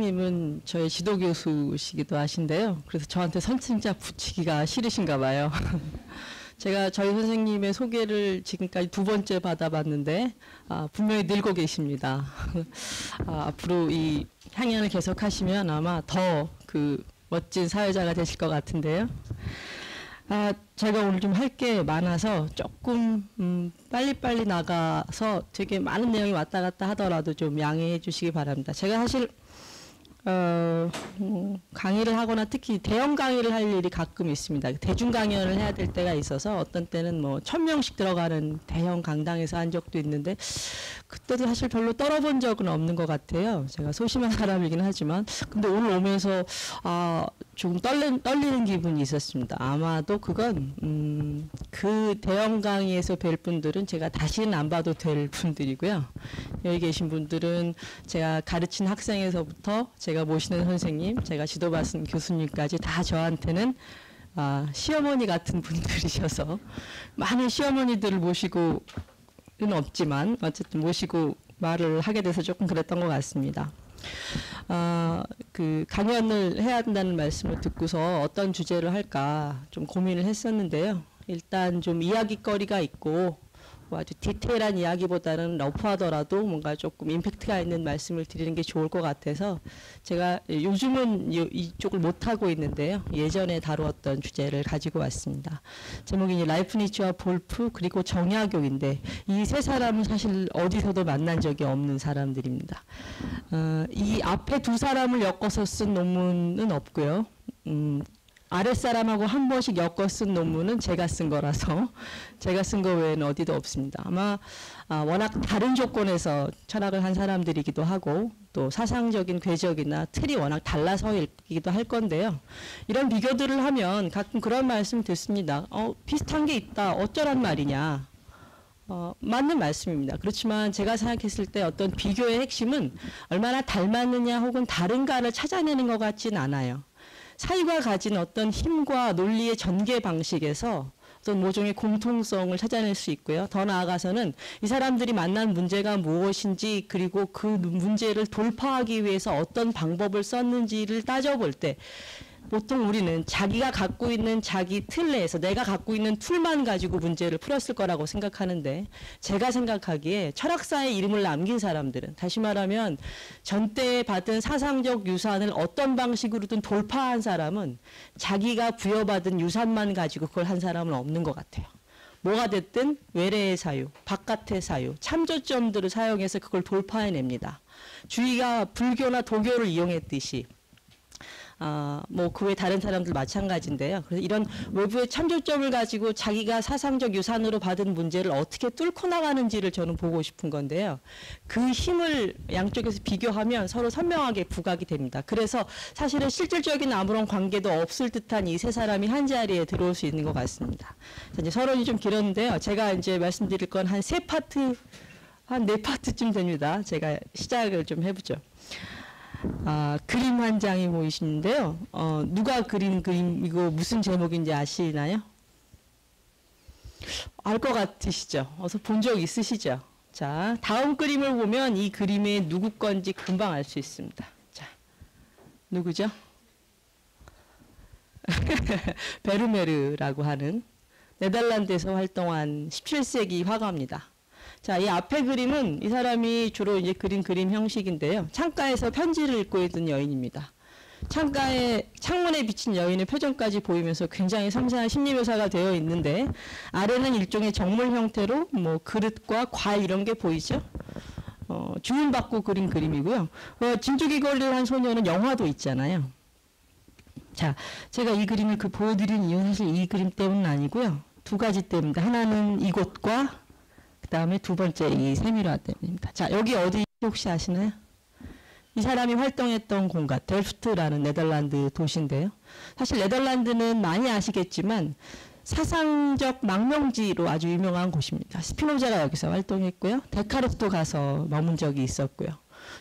선생님은 저의 지도 교수시기도 하신데요. 그래서 저한테 선생자 붙이기가 싫으신가 봐요. 제가 저희 선생님의 소개를 지금까지 2번째 받아봤는데 분명히 늙고 계십니다. 앞으로 이 향연을 계속하시면 아마 더 그 멋진 사회자가 되실 것 같은데요. 제가 오늘 좀 할 게 많아서 조금 빨리빨리 나가서 되게 많은 내용이 왔다 갔다 하더라도 좀 양해해 주시기 바랍니다. 제가 사실 강의를 하거나 특히 대형 강의를 할 일이 가끔 있습니다. 대중 강연을 해야 될 때가 있어서 어떤 때는 뭐 1000명씩 들어가는 대형 강당에서 한 적도 있는데 그때도 사실 별로 떨어본 적은 없는 것 같아요. 제가 소심한 사람이긴 하지만 근데 오늘 오면서 조금 떨리는 기분이 있었습니다. 아마도 그건 그 대형 강의에서 뵐 분들은 제가 다시는 안 봐도 될 분들이고요. 여기 계신 분들은 제가 가르친 학생에서부터 제가 모시는 선생님, 제가 지도받은 교수님까지 다 저한테는 시어머니 같은 분들이셔서 많은 시어머니들을 모시고는 없지만 어쨌든 모시고 말을 하게 돼서 조금 그랬던 것 같습니다. 그 강연을 해야 한다는 말씀을 듣고서 어떤 주제를 할까 좀 고민을 했었는데요. 일단 좀 이야기거리가 있고 아주 디테일한 이야기보다는 러프하더라도 뭔가 조금 임팩트가 있는 말씀을 드리는 게 좋을 것 같아서 제가 요즘은 이쪽을 못하고 있는데요. 예전에 다루었던 주제를 가지고 왔습니다. 제목이 라이프니츠와 볼프 그리고 정약용인데 이 세 사람은 사실 어디서도 만난 적이 없는 사람들입니다. 이 앞에 두 사람을 엮어서 쓴 논문은 없고요. 아랫사람하고 한 번씩 엮어 쓴 논문은 제가 쓴 거라서 제가 쓴 거 외에는 어디도 없습니다. 아마 워낙 다른 조건에서 철학을 한 사람들이기도 하고 또 사상적인 궤적이나 틀이 워낙 달라서이기도 할 건데요. 이런 비교들을 하면 가끔 그런 말씀 듣습니다. 비슷한 게 있다. 어쩌란 말이냐. 맞는 말씀입니다. 그렇지만 제가 생각했을 때 어떤 비교의 핵심은 얼마나 닮았느냐 혹은 다른가를 찾아내는 것 같진 않아요. 사이가 가진 어떤 힘과 논리의 전개 방식에서 어떤 모종의 공통성을 찾아낼 수 있고요. 더 나아가서는 이 사람들이 만난 문제가 무엇인지 그리고 그 문제를 돌파하기 위해서 어떤 방법을 썼는지를 따져볼 때 보통 우리는 자기가 갖고 있는 자기 틀 내에서 내가 갖고 있는 툴만 가지고 문제를 풀었을 거라고 생각하는데 제가 생각하기에 철학사의 이름을 남긴 사람들은 다시 말하면 전때에 받은 사상적 유산을 어떤 방식으로든 돌파한 사람은 자기가 부여받은 유산만 가지고 그걸 한 사람은 없는 것 같아요. 뭐가 됐든 외래의 사유, 바깥의 사유, 참조점들을 사용해서 그걸 돌파해냅니다. 주의가 불교나 도교를 이용했듯이 뭐 그 외 다른 사람들 마찬가지인데요. 그래서 이런 외부의 참조점을 가지고 자기가 사상적 유산으로 받은 문제를 어떻게 뚫고 나가는지를 저는 보고 싶은 건데요. 그 힘을 양쪽에서 비교하면 서로 선명하게 부각이 됩니다. 그래서 사실은 실질적인 아무런 관계도 없을 듯한 이 세 사람이 한 자리에 들어올 수 있는 것 같습니다. 이제 서론이 좀 길었는데요. 제가 이제 말씀드릴 건 한 3파트, 한 4파트쯤 됩니다. 제가 시작을 좀 해보죠. 그림 한 장이 보이시는데요. 누가 그린 그림이고 무슨 제목인지 아시나요? 알 것 같으시죠? 어서 본 적 있으시죠? 자, 다음 그림을 보면 이 그림의 누구 건지 금방 알 수 있습니다. 자, 누구죠? 베르메르라고 하는 네덜란드에서 활동한 17세기 화가입니다. 자, 이 앞에 그림은 이 사람이 주로 이제 그린 그림 형식인데요. 창가에서 편지를 읽고 있는 여인입니다. 창가에 창문에 비친 여인의 표정까지 보이면서 굉장히 섬세한 심리 묘사가 되어 있는데 아래는 일종의 정물 형태로 뭐 그릇과 과일 이런 게 보이죠. 주문받고 그린 그림이고요. 진주귀걸이를 한 소녀는 영화도 있잖아요. 자, 제가 이 그림을 보여드린 이유는 사실 이 그림 때문은 아니고요. 두 가지 때문입니다. 하나는 이곳과 그 다음에 두 번째 이 세미라 때문입니다. 자, 여기 어디 혹시 아시나요? 이 사람이 활동했던 공간, 델프트라는 네덜란드 도시인데요. 사실 네덜란드는 많이 아시겠지만 사상적 망명지로 아주 유명한 곳입니다. 스피노자가 여기서 활동했고요. 데카르트도 가서 머문 적이 있었고요.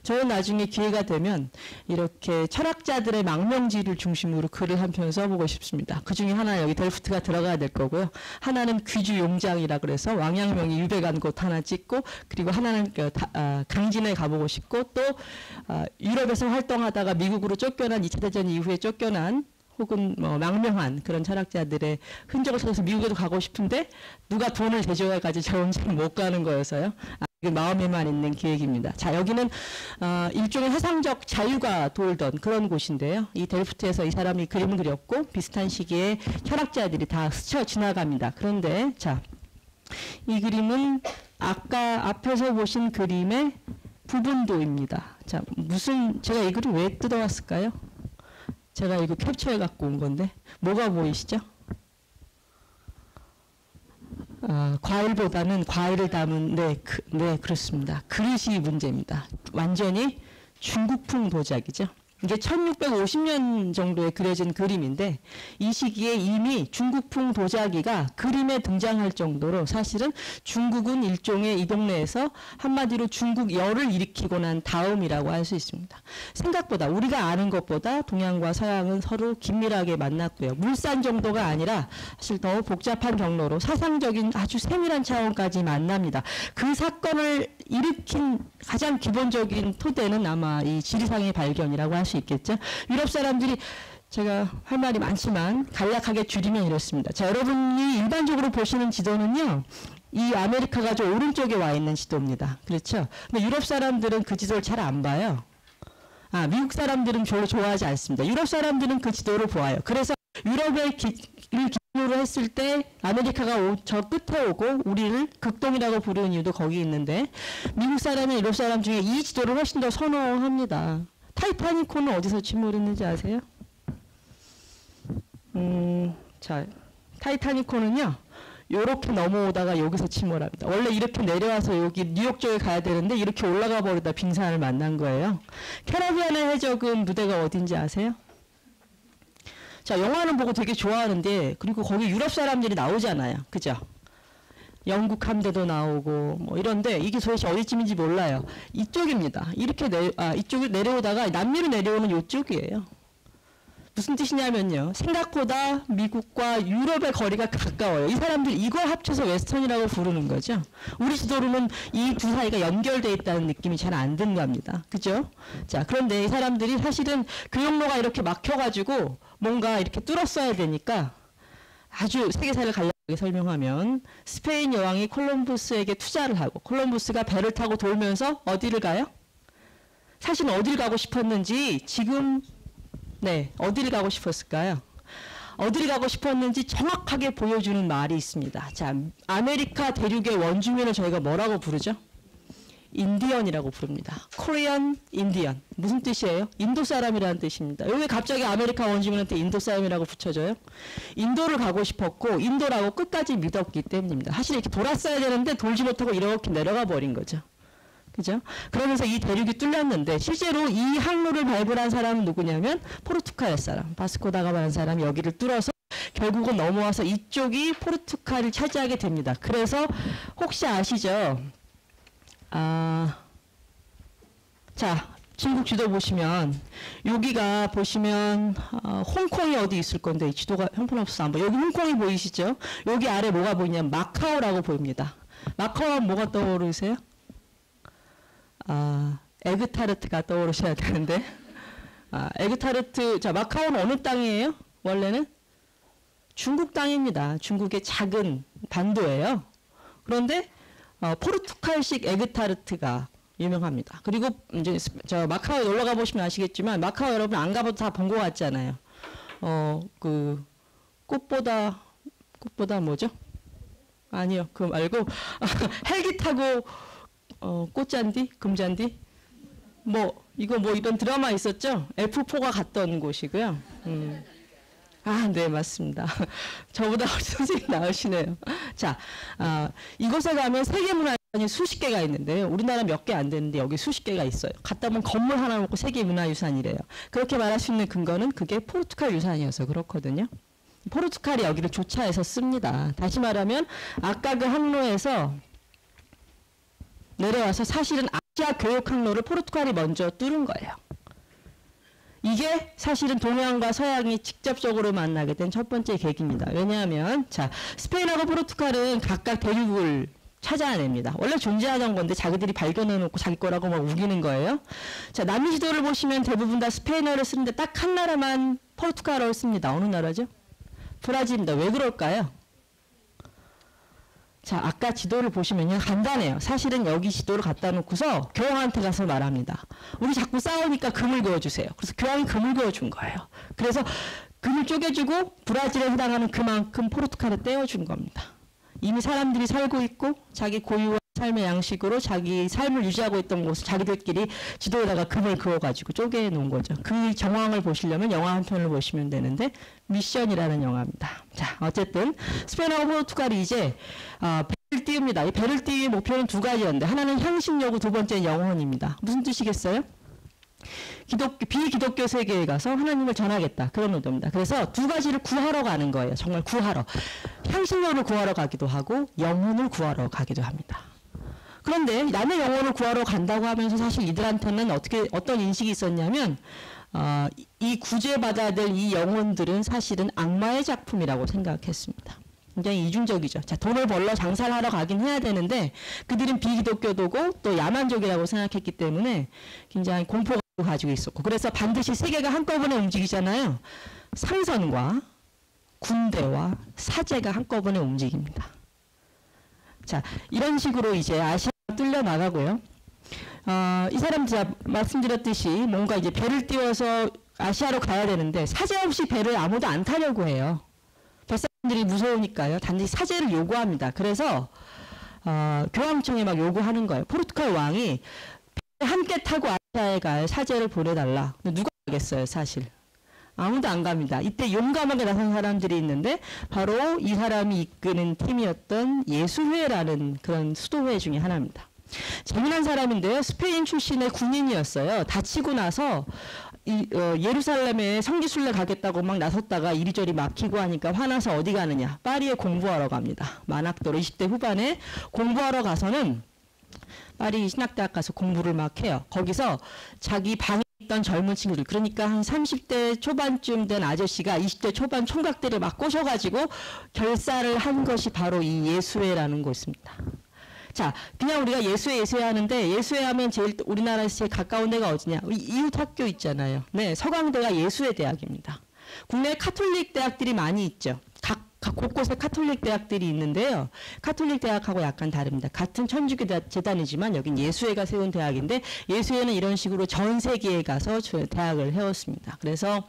저는 나중에 기회가 되면 이렇게 철학자들의 망명지를 중심으로 글을 한 편 써보고 싶습니다. 그 중에 하나 여기 델프트가 들어가야 될 거고요. 하나는 귀주 용장이라 그래서 왕양명이 유배간 곳 하나 찍고, 그리고 하나는 강진에 가보고 싶고, 또 유럽에서 활동하다가 미국으로 쫓겨난 2차 대전 이후에 쫓겨난 혹은 뭐 망명한 그런 철학자들의 흔적을 찾아서 미국에도 가고 싶은데 누가 돈을 대줘야까지 저 혼자는 못 가는 거여서요. 마음에만 있는 계획입니다. 자, 여기는 일종의 해상적 자유가 돌던 그런 곳인데요. 이 델프트에서 이 사람이 그림을 그렸고 비슷한 시기에 철학자들이 다 스쳐 지나갑니다. 그런데 자, 이 그림은 아까 앞에서 보신 그림의 부분도입니다. 자, 제가 이 그림 왜 뜯어왔을까요? 제가 이거 캡처해 갖고 온 건데 뭐가 보이시죠? 과일보다는 과일을 담은 네, 그렇습니다. 그릇이 문제입니다. 완전히 중국풍 도자기죠. 이게 1650년 정도에 그려진 그림인데 이 시기에 이미 중국풍 도자기가 그림에 등장할 정도로 사실은 중국은 일종의 이 동네에서 한마디로 중국열을 일으키고 난 다음이라고 할 수 있습니다. 생각보다 우리가 아는 것보다 동양과 서양은 서로 긴밀하게 만났고요. 물산 정도가 아니라 사실 더 복잡한 경로로 사상적인 아주 세밀한 차원까지 만납니다. 그 사건을 일으킨 가장 기본적인 토대는 아마 이 지리상의 발견이라고 할 수 있겠죠. 유럽 사람들이 제가 할 말이 많지만 간략하게 줄이면 이렇습니다. 자, 여러분이 일반적으로 보시는 지도는요. 이 아메리카가 저 오른쪽에 와 있는 지도입니다. 그렇죠? 근데 유럽 사람들은 그 지도를 잘 안 봐요. 미국 사람들은 별로 좋아하지 않습니다. 유럽 사람들은 그 지도를 보아요. 그래서 유럽을 기준으로 했을 때 아메리카가 저 끝에 오고 우리를 극동이라고 부르는 이유도 거기 있는데 미국 사람이 유럽 사람 중에 이 지도를 훨씬 더 선호합니다. 타이타닉호는 어디서 침몰했는지 아세요? 자, 타이타닉호는요. 요렇게 넘어오다가 여기서 침몰합니다. 원래 이렇게 내려와서 여기 뉴욕 쪽에 가야 되는데 이렇게 올라가 버리다 빙산을 만난 거예요. 캐러비안의 해적은 무대가 어딘지 아세요? 자, 영화는 보고 되게 좋아하는데 그리고 거기 유럽 사람들이 나오잖아요. 그죠? 영국 함대도 나오고 뭐 이런데 이게 도대체 어디쯤인지 몰라요. 이쪽입니다. 이렇게 이쪽을 내려오다가 남미로 내려오는 이쪽이에요. 무슨 뜻이냐면요. 생각보다 미국과 유럽의 거리가 가까워요. 이 사람들 이걸 합쳐서 웨스턴이라고 부르는 거죠. 우리 지도로는 이 두 사이가 연결되어 있다는 느낌이 잘 안 든 겁니다. 그죠? 자, 그런데 이 사람들이 사실은 교역로가 이렇게 막혀가지고 뭔가 이렇게 뚫었어야 되니까 아주 세계사를 간략하게 설명하면 스페인 여왕이 콜럼부스에게 투자를 하고 콜럼부스가 배를 타고 돌면서 어디를 가요? 사실 어디를 가고 싶었는지 지금 어디를 가고 싶었을까요? 어디를 가고 싶었는지 정확하게 보여주는 말이 있습니다. 자, 아메리카 대륙의 원주민을 저희가 뭐라고 부르죠? 인디언이라고 부릅니다. 코리안 인디언. 무슨 뜻이에요? 인도 사람이라는 뜻입니다. 왜 갑자기 아메리카 원주민한테 인도 사람이라고 붙여줘요? 인도를 가고 싶었고 인도라고 끝까지 믿었기 때문입니다. 사실 이렇게 돌았어야 되는데 돌지 못하고 이렇게 내려가 버린 거죠. 그죠? 그러면서 이 대륙이 뚫렸는데 실제로 이 항로를 발굴한 사람은 누구냐면 포르투갈 사람, 바스코다가마라는 사람이 여기를 뚫어서 결국은 넘어와서 이쪽이 포르투갈을 차지하게 됩니다. 그래서 혹시 아시죠? 자, 중국 지도 보시면 여기가 보시면 홍콩이 어디 있을 건데 이 지도가 형편없어서 안 보여. 여기 홍콩이 보이시죠? 여기 아래 뭐가 보이냐면 마카오라고 보입니다. 마카오하면 뭐가 떠오르세요? 에그타르트가 떠오르셔야 되는데 에그타르트. 자, 마카오는 어느 땅이에요? 원래는 중국 땅입니다. 중국의 작은 반도예요. 그런데 포르투갈식 에그타르트가 유명합니다. 그리고 이제 저 마카오에 놀러 가 보시면 아시겠지만 마카오 여러분 안 가봐도 다 본 것 같잖아요. 그 꽃보다 뭐죠? 아니요, 그거 말고 헬기 타고 꽃잔디, 금잔디, 이런 드라마 있었죠? F4가 갔던 곳이고요. 네, 맞습니다. 저보다 선생님 나으시네요. 자, 이곳에 가면 세계문화유산이 수십 개가 있는데요. 우리나라 몇 개 안 되는데 여기 수십 개가 있어요. 갔다 보면 건물 하나 놓고 세계문화유산이래요. 그렇게 말할 수 있는 근거는 그게 포르투갈 유산이어서 그렇거든요. 포르투갈이 여기를 조차해서 씁니다. 다시 말하면 아까 그 항로에서 내려와서 사실은 러시아 교육 항로를 포르투갈이 먼저 뚫은 거예요. 이게 사실은 동양과 서양이 직접적으로 만나게 된 첫 번째 계기입니다. 왜냐하면 자, 스페인하고 포르투갈은 각각 대륙을 찾아냅니다. 원래 존재하던 건데 자기들이 발견해놓고 자기 거라고 막 우기는 거예요. 자, 남미 지도를 보시면 대부분 다 스페인어를 쓰는데 딱 한 나라만 포르투갈어를 씁니다. 어느 나라죠? 브라질입니다. 왜 그럴까요? 자, 아까 지도를 보시면요. 간단해요. 사실은 여기 지도를 갖다 놓고서 교황한테 가서 말합니다. 우리 자꾸 싸우니까 금을 그어주세요. 그래서 교황이 금을 그어준 거예요. 그래서 금을 쪼개주고 브라질에 해당하는 그만큼 포르투갈에 떼어준 겁니다. 이미 사람들이 살고 있고 자기 고유한 삶의 양식으로 자기 삶을 유지하고 있던 곳을 자기들끼리 지도에다가 금을 그어가지고 쪼개놓은 거죠. 그 정황을 보시려면 영화 한 편을 보시면 되는데 미션이라는 영화입니다. 자, 어쨌든 스페인하고 포르투갈이 이제 배를 띄웁니다. 이 배를 띄울 목표는 두 가지였는데 하나는 향신료고 두 번째는 영혼입니다. 무슨 뜻이겠어요? 비기독교 세계에 가서 하나님을 전하겠다. 그런 의도입니다. 그래서 두 가지를 구하러 가는 거예요. 정말 구하러. 향신료를 구하러 가기도 하고 영혼을 구하러 가기도 합니다. 그런데 남의 영혼을 구하러 간다고 하면서 사실 이들한테는 어떤 인식이 있었냐면 이 구제받아야 될 이 영혼들은 사실은 악마의 작품이라고 생각했습니다. 굉장히 이중적이죠. 자, 돈을 벌러 장사를 하러 가긴 해야 되는데 그들은 비기독교도고 또 야만족이라고 생각했기 때문에 굉장히 공포가 가지고 있었고 그래서 반드시 세계가 한꺼번에 움직이잖아요. 상선과 군대와 사제가 한꺼번에 움직입니다. 자, 이런 식으로 이제 아시아가 뚫려 나가고요. 이 사람 제가 말씀드렸듯이 뭔가 이제 배를 띄워서 아시아로 가야 되는데 사제 없이 배를 아무도 안 타려고 해요. 뱃사람들이 무서우니까요. 단지 사제를 요구합니다. 그래서 교황청에 막 요구하는 거예요. 포르투갈 왕이 함께 타고 아시아에 갈 사제를 보내달라. 근데 누가 가겠어요, 사실. 아무도 안 갑니다. 이때 용감하게 나선 사람들이 있는데 바로 이 사람이 이끄는 팀이었던 예수회라는 그런 수도회 중에 하나입니다. 재미난 사람인데요. 스페인 출신의 군인이었어요. 다치고 나서 예루살렘에 성지순례 가겠다고 막 나섰다가 이리저리 막히고 하니까 화나서 어디 가느냐. 파리에 공부하러 갑니다. 만학도로 20대 후반에 공부하러 가서는 파리 신학대학 가서 공부를 막 해요. 거기서 자기 방에 있던 젊은 친구들, 그러니까 한 30대 초반쯤 된 아저씨가 20대 초반 총각들을 막 꼬셔가지고 결사를 한 것이 바로 이 예수회라는 곳입니다. 자, 그냥 우리가 예수회 하는데 예수회 하면 제일 우리나라에서 제일 가까운 데가 어디냐? 이웃 학교 있잖아요. 네, 서강대가 예수회 대학입니다. 국내 카톨릭 대학들이 많이 있죠. 각 곳곳에 카톨릭 대학들이 있는데요. 카톨릭 대학하고 약간 다릅니다. 같은 천주교 재단이지만 여긴 예수회가 세운 대학인데 예수회는 이런 식으로 전 세계에 가서 대학을 해왔습니다. 그래서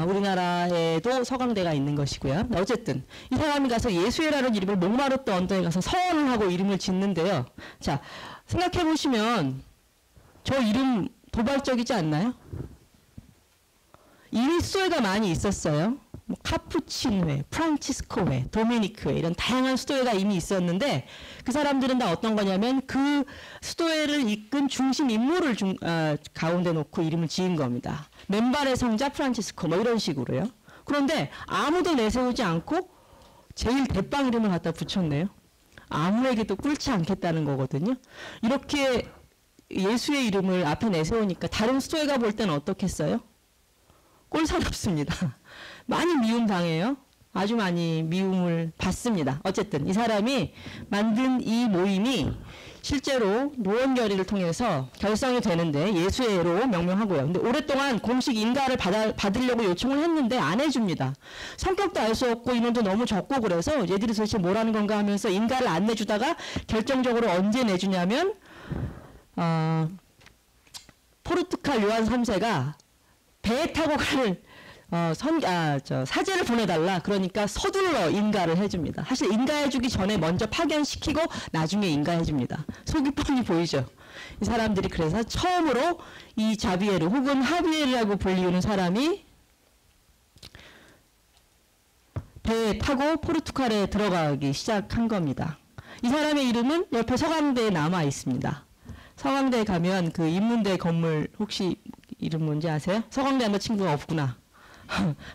우리나라에도 서강대가 있는 것이고요. 어쨌든 이 사람이 가서 예수회라는 이름을 몽마르트 언덕에 가서 서원을 하고 이름을 짓는데요. 자, 생각해 보시면 저 이름 도발적이지 않나요? 이미 수도회가 많이 있었어요. 뭐 카푸친회, 프란치스코회, 도미니크회 이런 다양한 수도회가 이미 있었는데 그 사람들은 다 어떤 거냐면 그 수도회를 이끈 중심 인물을 가운데 놓고 이름을 지은 겁니다. 맨발의 성자 프란치스코 뭐 이런 식으로요. 그런데 아무도 내세우지 않고 제일 대빵 이름을 갖다 붙였네요. 아무에게도 꿀지 않겠다는 거거든요. 이렇게 예수의 이름을 앞에 내세우니까 다른 수도회가 볼 때는 어떻겠어요? 꼴사납습니다. 많이 미움당해요. 아주 많이 미움을 받습니다. 어쨌든 이 사람이 만든 이 모임이 실제로 노원결의를 통해서 결성이 되는데 예수회로 명명하고요. 근데 오랫동안 공식 인가를 받으려고 요청을 했는데 안 해줍니다. 성격도 알 수 없고 인원도 너무 적고 그래서 얘들이 도대체 뭐라는 건가 하면서 인가를 안 내주다가 결정적으로 언제 내주냐면 포르투갈 요한 3세가 배에 타고 갈 사제를 보내달라. 그러니까 서둘러 인가를 해줍니다. 사실 인가해주기 전에 먼저 파견시키고 나중에 인가해줍니다. 속이 뻔히 보이죠. 이 사람들이 그래서 처음으로 이 자비에르 혹은 하비에르라고 불리우는 사람이 배에 타고 포르투갈에 들어가기 시작한 겁니다. 이 사람의 이름은 옆에 서강대에 남아 있습니다. 서강대에 가면 그 인문대 건물 혹시 이름 뭔지 아세요? 서강대 하면 친구가 없구나.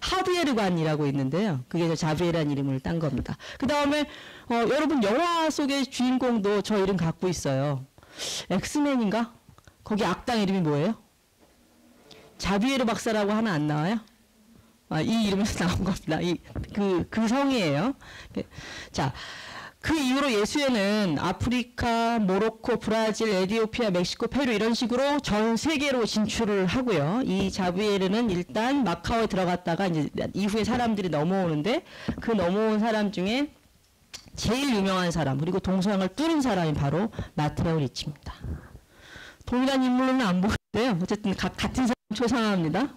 하비에르관이라고 있는데요. 그게 저 자비에라는 이름을 딴 겁니다. 그 다음에 여러분 영화 속의 주인공도 저 이름 갖고 있어요. 엑스맨인가? 거기 악당 이름이 뭐예요? 자비에르 박사라고 하면 안 나와요? 이 이름에서 나온 겁니다. 그 성이에요. 자, 그 이후로 예수회는 아프리카, 모로코, 브라질, 에티오피아, 멕시코, 페루 이런 식으로 전 세계로 진출을 하고요. 이 자비에르는 일단 마카오에 들어갔다가 이제 이후에 사람들이 넘어오는데 그 넘어온 사람 중에 제일 유명한 사람 그리고 동서양을 뚫은 사람이 바로 마테오 리치입니다. 동일한 인물로는 안 보이는데요. 어쨌든 같은 사람 초상화입니다.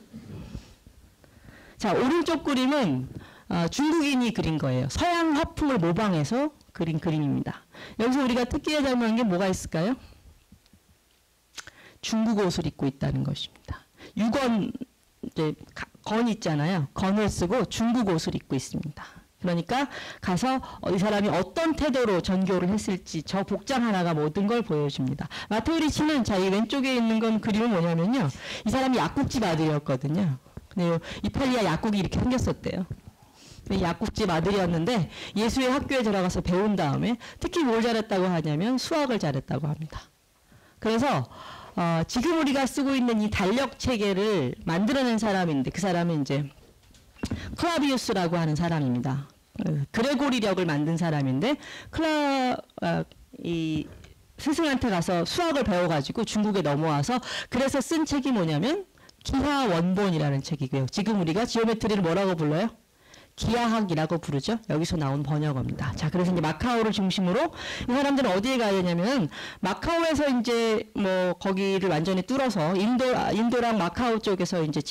자, 오른쪽 그림은 중국인이 그린 거예요. 서양 화풍을 모방해서 그린 그림입니다. 여기서 우리가 특기에 잘못한 게 뭐가 있을까요? 중국 옷을 입고 있다는 것입니다. 유건, 이제 건 있잖아요. 건을 쓰고 중국 옷을 입고 있습니다. 그러니까 가서 이 사람이 어떤 태도로 전교를 했을지 저 복장 하나가 모든 걸 보여줍니다. 마테오 리치는 자, 이 왼쪽에 있는 건 그림은 뭐냐면요. 이 사람이 약국집 아들이었거든요. 근데 이탈리아 약국이 이렇게 생겼었대요. 약국집 아들이었는데 예수의 학교에 들어가서 배운 다음에 특히 뭘 잘했다고 하냐면 수학을 잘했다고 합니다. 그래서 지금 우리가 쓰고 있는 이 달력 체계를 만들어낸 사람인데 그 사람은 이제 클라비우스라고 하는 사람입니다. 그레고리력을 만든 사람인데 이 스승한테 가서 수학을 배워가지고 중국에 넘어와서 그래서 쓴 책이 뭐냐면 기하원본이라는 책이고요. 지금 우리가 지오메트리를 뭐라고 불러요? 기하학이라고 부르죠. 여기서 나온 번역어입니다. 자, 그래서 이제 마카오를 중심으로 이 사람들은 어디에 가야 되냐면 마카오에서 이제 뭐 거기를 완전히 뚫어서 인도랑 마카오 쪽에서 이제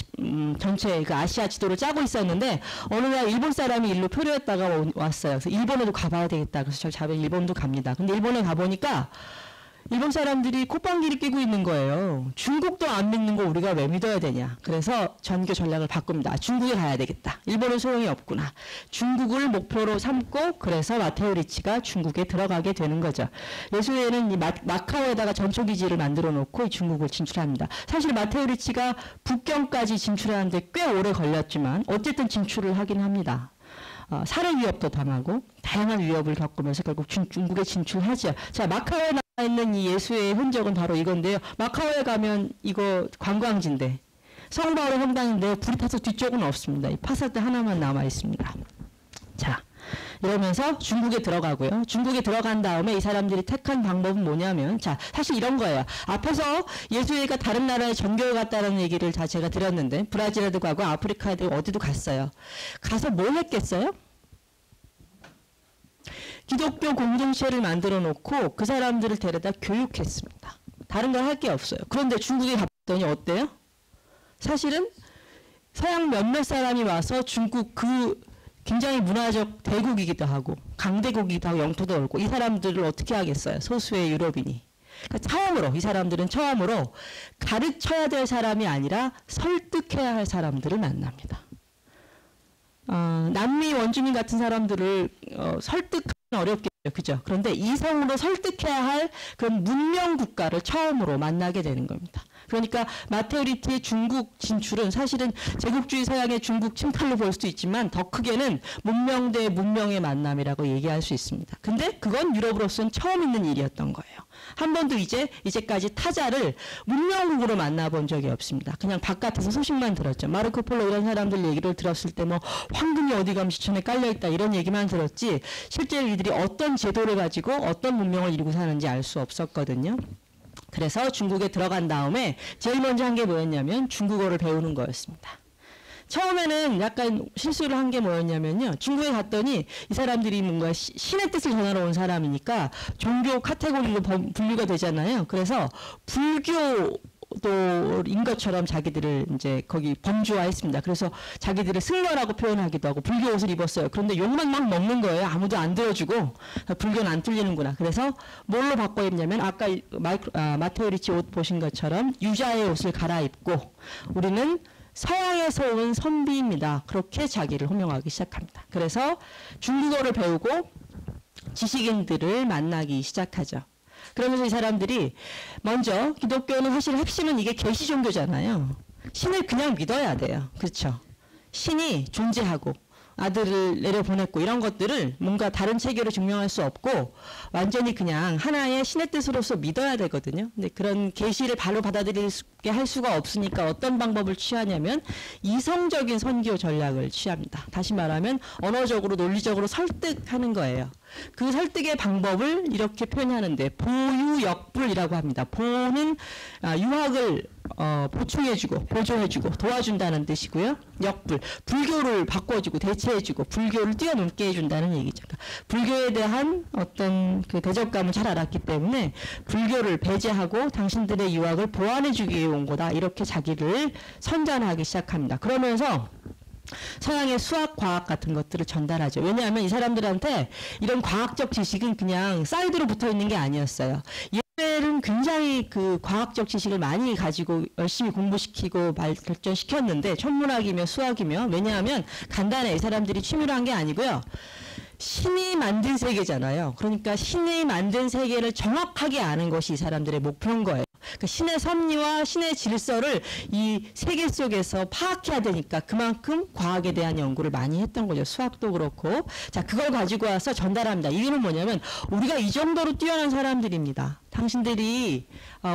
전체 그 아시아 지도를 짜고 있었는데 어느 날 일본 사람이 일로 표류했다가 왔어요. 그래서 일본에도 가봐야 되겠다. 그래서 저 자변 일본도 갑니다. 근데 일본에 가보니까 일본 사람들이 콧방귀를 뀌고 있는 거예요. 중국도 안 믿는 거 우리가 왜 믿어야 되냐. 그래서 전교 전략을 바꿉니다. 중국에 가야 되겠다. 일본은 소용이 없구나. 중국을 목표로 삼고 그래서 마테오 리치가 중국에 들어가게 되는 거죠. 예수회는 이 마카오에다가 전초기지를 만들어 놓고 이 중국을 진출합니다. 사실 마테오 리치가 북경까지 진출하는데 꽤 오래 걸렸지만 어쨌든 진출을 하긴 합니다. 살해 위협도 당하고 다양한 위협을 겪으면서 결국 중국에 진출하죠. 자, 마카오에 나와 있는 이 예수의 흔적은 바로 이건데요. 마카오에 가면 이거 관광지인데 성바오의 성당인데 불이 타서 뒤쪽은 없습니다. 이 파사드 하나만 남아 있습니다. 자, 이러면서 중국에 들어가고요. 중국에 들어간 다음에 이 사람들이 택한 방법은 뭐냐면, 자, 사실 이런 거예요. 앞에서 예수회가 다른 나라에 전교를 갔다는 얘기를 다 제가 드렸는데, 브라질에도 가고 아프리카에도 어디도 갔어요. 가서 뭘 했겠어요? 기독교 공동체를 만들어 놓고 그 사람들을 데려다 교육했습니다. 다른 걸 할 게 없어요. 그런데 중국에 갔더니 어때요? 사실은 서양 몇몇 사람이 와서 중국 그 굉장히 문화적 대국이기도 하고 강대국이기도 하고 영토도 넓고 이 사람들을 어떻게 하겠어요? 소수의 유럽인이. 그러니까 처음으로 이 사람들은 처음으로 가르쳐야 될 사람이 아니라 설득해야 할 사람들을 만납니다. 남미 원주민 같은 사람들을 설득하기는 어렵겠죠. 그죠? 그런데 이성으로 설득해야 할 그런 문명 국가를 처음으로 만나게 되는 겁니다. 그러니까 마테오 리치의 중국 진출은 사실은 제국주의 서양의 중국 침탈로 볼 수도 있지만 더 크게는 문명 대 문명의 만남이라고 얘기할 수 있습니다. 근데 그건 유럽으로서는 처음 있는 일이었던 거예요. 한 번도 이제까지 타자를 문명국으로 만나본 적이 없습니다. 그냥 바깥에서 소식만 들었죠. 마르코 폴로 이런 사람들 얘기를 들었을 때 뭐 황금이 어디 가면 시천에 깔려있다 이런 얘기만 들었지 실제로 이들이 어떤 제도를 가지고 어떤 문명을 이루고 사는지 알 수 없었거든요. 그래서 중국에 들어간 다음에 제일 먼저 한 게 뭐였냐면 중국어를 배우는 거였습니다. 처음에는 약간 실수를 한 게 뭐였냐면요. 중국에 갔더니 이 사람들이 뭔가 신의 뜻을 전하러 온 사람이니까 종교 카테고리로 분류가 되잖아요. 그래서 불교도인 것처럼 자기들을 이제 거기 범주화했습니다. 그래서 자기들을 승려라고 표현하기도 하고 불교 옷을 입었어요. 그런데 욕만 막 먹는 거예요. 아무도 안 들어주고 불교는 안 뚫리는구나. 그래서 뭘로 바꿔 입냐면 아까 마테오 리치 옷 보신 것처럼 유자의 옷을 갈아입고 우리는 서양에서 온 선비입니다. 그렇게 자기를 호명하기 시작합니다. 그래서 중국어를 배우고 지식인들을 만나기 시작하죠. 그러면서 이 사람들이 먼저 기독교는 사실 핵심은 이게 계시 종교잖아요. 신을 그냥 믿어야 돼요. 그렇죠? 신이 존재하고 아들을 내려보냈고 이런 것들을 뭔가 다른 체계로 증명할 수 없고 완전히 그냥 하나의 신의 뜻으로서 믿어야 되거든요. 근데 그런 계시를 바로 받아들이게 할 수가 없으니까 어떤 방법을 취하냐면 이성적인 선교 전략을 취합니다. 다시 말하면 언어적으로 논리적으로 설득하는 거예요. 그 설득의 방법을 이렇게 표현하는데 보유역불이라고 합니다. 보는 유학을 보충해주고 보조해주고 도와준다는 뜻이고요. 역불, 불교를 바꿔주고 대체해주고 불교를 뛰어넘게 해준다는 얘기죠. 그러니까 불교에 대한 어떤 그 대적감을 잘 알았기 때문에 불교를 배제하고 당신들의 유학을 보완해주기 위해 온 거다. 이렇게 자기를 선전하기 시작합니다. 그러면서 서양의 수학, 과학 같은 것들을 전달하죠. 왜냐하면 이 사람들한테 이런 과학적 지식은 그냥 사이드로 붙어 있는 게 아니었어요. 옛날은 굉장히 그 과학적 지식을 많이 가지고 열심히 공부시키고 발전시켰는데 천문학이며 수학이며 왜냐하면 간단해. 이 사람들이 취미로 한 게 아니고요. 신이 만든 세계잖아요. 그러니까 신이 만든 세계를 정확하게 아는 것이 이 사람들의 목표인 거예요. 그러니까 신의 섭리와 신의 질서를 이 세계 속에서 파악해야 되니까 그만큼 과학에 대한 연구를 많이 했던 거죠. 수학도 그렇고. 자, 그걸 가지고 와서 전달합니다. 이유는 뭐냐면 우리가 이 정도로 뛰어난 사람들입니다. 당신들이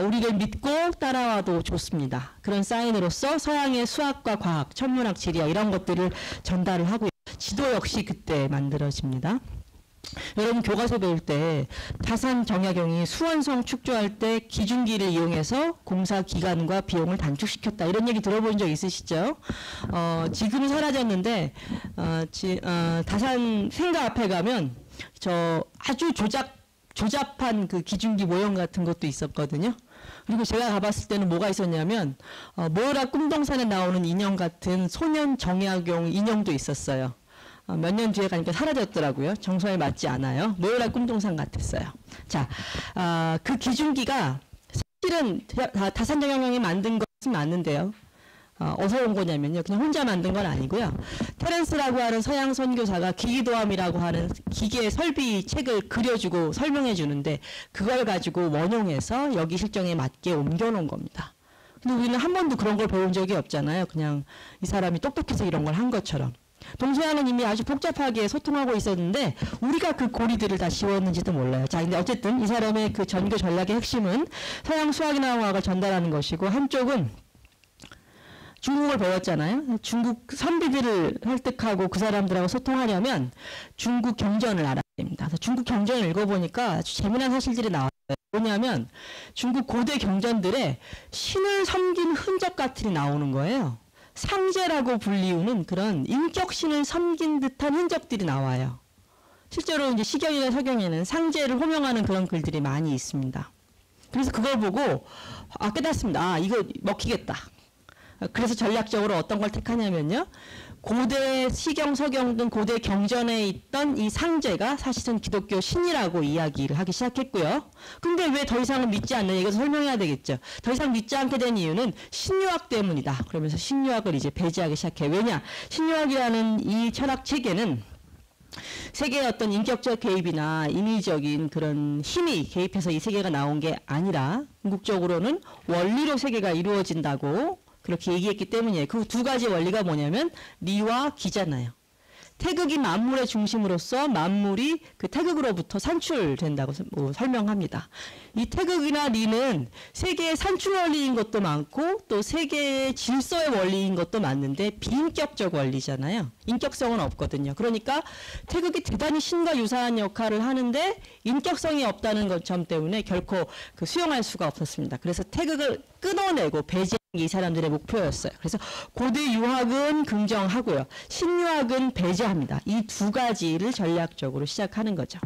우리를 믿고 따라와도 좋습니다. 그런 사인으로서 서양의 수학과 과학, 천문학, 지리학 이런 것들을 전달을 하고요. 지도 역시 그때 만들어집니다. 여러분 교과서 배울 때 다산 정약용이 수원성 축조할 때 기중기를 이용해서 공사 기간과 비용을 단축시켰다 이런 얘기 들어본 적 있으시죠? 지금은 사라졌는데 다산 생가 앞에 가면 저 아주 조잡한 그 기중기 모형 같은 것도 있었거든요. 그리고 제가 가봤을 때는 뭐가 있었냐면 모여라 꿈동산에 나오는 인형 같은 소년 정약용 인형도 있었어요. 몇 년 뒤에 가니까 사라졌더라고요. 정서에 맞지 않아요. 모여라 꿈동산 같았어요. 자, 그 기중기가 사실은 다산정약용이 만든 것은 맞는데요. 어디서 온 거냐면요. 그냥 혼자 만든 건 아니고요. 테렌스라고 하는 서양 선교사가 기기도함이라고 하는 기계 설비 책을 그려주고 설명해 주는데 그걸 가지고 원용해서 여기 실정에 맞게 옮겨놓은 겁니다. 근데 우리는 한 번도 그런 걸 배운 적이 없잖아요. 그냥 이 사람이 똑똑해서 이런 걸 한 것처럼. 동서양은 이미 아주 복잡하게 소통하고 있었는데 우리가 그 고리들을 다 지웠는지도 몰라요. 자, 근데 어쨌든 이 사람의 그 전교 전략의 핵심은 서양 수학이나 화학을 전달하는 것이고 한쪽은 중국을 배웠잖아요. 중국 선비들을 설득하고 그 사람들하고 소통하려면 중국 경전을 알아야 됩니다. 그래서 중국 경전을 읽어보니까 아주 재미난 사실들이 나와요. 뭐냐면 중국 고대 경전들에 신을 섬긴 흔적 같은 게 나오는 거예요. 상제라고 불리우는 그런 인격신을 섬긴 듯한 흔적들이 나와요. 실제로 이제 시경이나 서경에는 상제를 호명하는 그런 글들이 많이 있습니다. 그래서 그걸 보고 깨닫습니다. 이거 먹히겠다. 그래서 전략적으로 어떤 걸 택하냐면요. 고대 시경, 서경 등 고대 경전에 있던 이 상제가 사실은 기독교 신이라고 이야기를 하기 시작했고요. 근데 왜 더 이상은 믿지 않느냐 이것을 설명해야 되겠죠. 더 이상 믿지 않게 된 이유는 신유학 때문이다. 그러면서 신유학을 이제 배제하기 시작해. 왜냐? 신유학이라는 이 철학 체계는 세계의 어떤 인격적 개입이나 인위적인 그런 힘이 개입해서 이 세계가 나온 게 아니라 궁극적으로는 원리로 세계가 이루어진다고 그렇게 얘기했기 때문이에요. 그 두 가지 원리가 뭐냐면 리와 기잖아요. 태극이 만물의 중심으로서 만물이 그 태극으로부터 산출된다고 설명합니다. 이 태극이나 리는 세계의 산출 원리인 것도 많고 또 세계의 질서의 원리인 것도 맞는데 비인격적 원리잖아요. 인격성은 없거든요. 그러니까 태극이 대단히 신과 유사한 역할을 하는데 인격성이 없다는 점 때문에 결코 그 수용할 수가 없었습니다. 그래서 태극을 끊어내고 배제하는 게 이 사람들의 목표였어요. 그래서 고대 유학은 긍정하고요. 신유학은 배제합니다. 이 두 가지를 전략적으로 시작하는 거죠.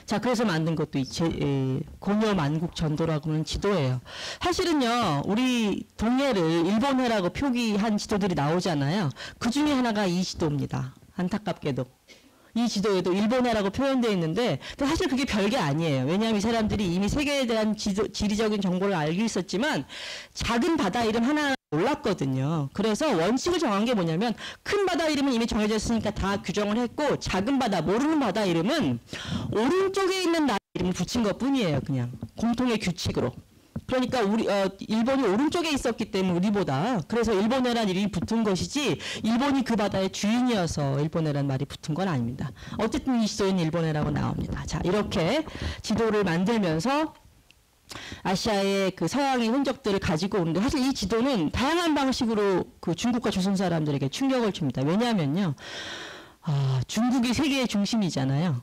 자, 그래서 만든 것도 고려 만국 전도라고 하는 지도예요. 사실은요, 우리 동해를 일본해라고 표기한 지도들이 나오잖아요. 그 중에 하나가 이 지도입니다. 안타깝게도. 이 지도에도 일본해라고 표현되어 있는데 사실 그게 별게 아니에요. 왜냐하면 이 사람들이 이미 세계에 대한 지리적인 정보를 알고 있었지만 작은 바다 이름 하나 몰랐거든요. 그래서 원칙을 정한 게 뭐냐면 큰 바다 이름은 이미 정해져 있으니까 다 규정을 했고 작은 바다, 모르는 바다 이름은 오른쪽에 있는 나라 이름을 붙인 것 뿐이에요. 그냥 공통의 규칙으로. 그러니까 일본이 오른쪽에 있었기 때문에 우리보다 그래서 일본해란 이름이 붙은 것이지 일본이 그 바다의 주인이어서 일본해란 말이 붙은 건 아닙니다. 어쨌든 이 지도에는 일본해라고 나옵니다. 자, 이렇게 지도를 만들면서 아시아의 그 서양의 흔적들을 가지고 오는데 사실 이 지도는 다양한 방식으로 그 중국과 조선 사람들에게 충격을 줍니다. 왜냐하면요, 중국이 세계의 중심이잖아요.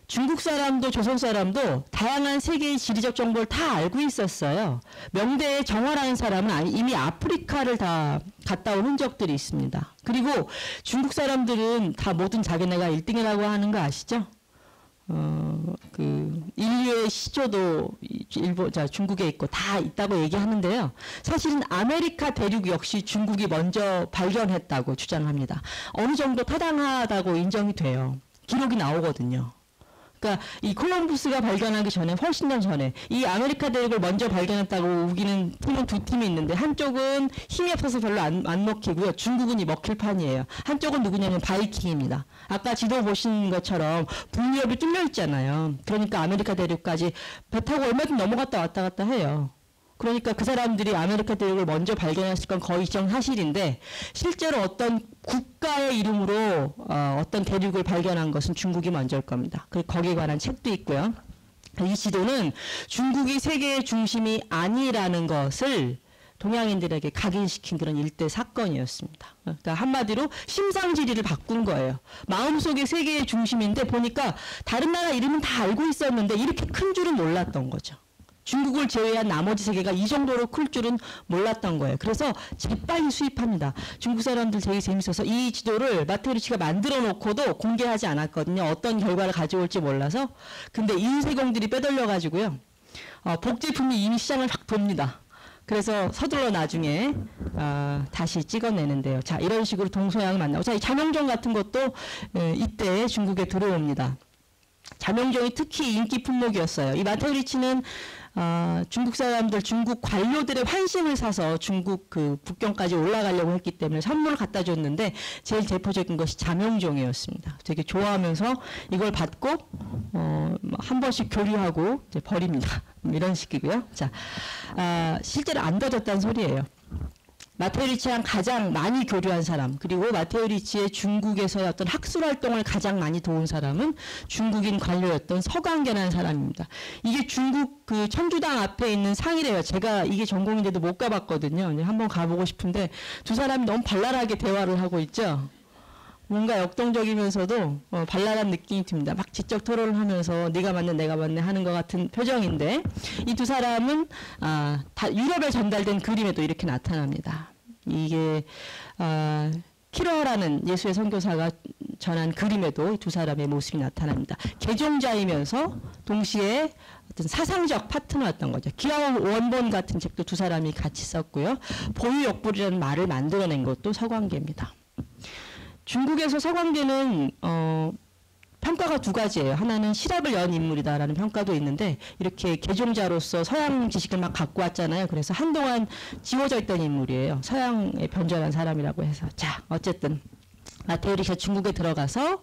중국 사람도 조선 사람도 다양한 세계의 지리적 정보를 다 알고 있었어요. 명대의 정화라는 사람은 이미 아프리카를 다 갔다 온 흔적들이 있습니다. 그리고 중국 사람들은 다 모든 자기네가 1등이라고 하는 거 아시죠? 그 인류의 시조도 중국에 있고 다 있다고 얘기하는데요. 사실은 아메리카 대륙 역시 중국이 먼저 발견했다고 주장합니다. 어느 정도 타당하다고 인정이 돼요. 기록이 나오거든요. 그러니까 이 콜럼부스가 발견하기 전에 훨씬 더 전에 이 아메리카 대륙을 먼저 발견했다고 우기는 팀은 두 팀이 있는데 한쪽은 힘이 없어서 별로 안 먹히고요. 중국은 이 먹힐 판이에요. 한쪽은 누구냐면 바이킹입니다. 아까 지도 보신 것처럼 북유럽이 뚫려 있잖아요. 그러니까 아메리카 대륙까지 배 타고 얼마든 넘어갔다 왔다 갔다 해요. 그러니까 그 사람들이 아메리카 대륙을 먼저 발견했을 건 거의 정사실인데 실제로 어떤 국가의 이름으로 어떤 대륙을 발견한 것은 중국이 먼저일 겁니다. 그리고 거기에 관한 책도 있고요. 이 지도는 중국이 세계의 중심이 아니라는 것을 동양인들에게 각인시킨 그런 일대 사건이었습니다. 그러니까 한마디로 심상지리를 바꾼 거예요. 마음속에 세계의 중심인데 보니까 다른 나라 이름은 다 알고 있었는데 이렇게 큰 줄은 몰랐던 거죠. 중국을 제외한 나머지 세계가 이 정도로 클 줄은 몰랐던 거예요. 그래서 재빨리 수입합니다. 중국 사람들 되게 재밌어서 이 지도를 마테오 리치가 만들어 놓고도 공개하지 않았거든요. 어떤 결과를 가져올지 몰라서. 근데 인쇄공들이 빼돌려 가지고요. 복제품이 이미 시장을 확 돕니다. 그래서 서둘러 나중에 다시 찍어내는데요. 자, 이런 식으로 동서양을 만나고, 자, 이 자명종 같은 것도 이때 중국에 들어옵니다. 자명종이 특히 인기 품목이었어요. 이 마테오 리치는 중국 사람들, 중국 관료들의 환심을 사서 중국 그 북경까지 올라가려고 했기 때문에 선물을 갖다 줬는데 제일 대표적인 것이 자명종이었습니다. 되게 좋아하면서 이걸 받고 한 번씩 교류하고 이제 버립니다. 이런 식이고요. 자, 실제로 안 닫았다는 소리예요. 마테오 리치랑 가장 많이 교류한 사람, 그리고 마테오 리치의 중국에서의 어떤 학술 활동을 가장 많이 도운 사람은 중국인 관료였던 서광계라는 사람입니다. 이게 중국 그 천주당 앞에 있는 상이래요. 제가 이게 전공인데도 못 가봤거든요. 한번 가보고 싶은데 두 사람이 너무 발랄하게 대화를 하고 있죠. 뭔가 역동적이면서도 발랄한 느낌이 듭니다. 막 지적 토론을 하면서 네가 맞네 내가 맞네 하는 것 같은 표정인데 이 두 사람은 다 유럽에 전달된 그림에도 이렇게 나타납니다. 이게 키러라는 예수의 선교사가 전한 그림에도 이 두 사람의 모습이 나타납니다. 개종자이면서 동시에 어떤 사상적 파트너였던 거죠. 기하원 원본 같은 책도 두 사람이 같이 썼고요. 보유역불이라는 말을 만들어낸 것도 서광계입니다. 중국에서 서광계는 평가가 두 가지예요. 하나는 실학을 연 인물이다라는 평가도 있는데 이렇게 개종자로서 서양 지식을 막 갖고 왔잖아요. 그래서 한동안 지워져 있던 인물이에요. 서양에 변절한 사람이라고 해서. 자, 어쨌든 마테오 리치가 중국에 들어가서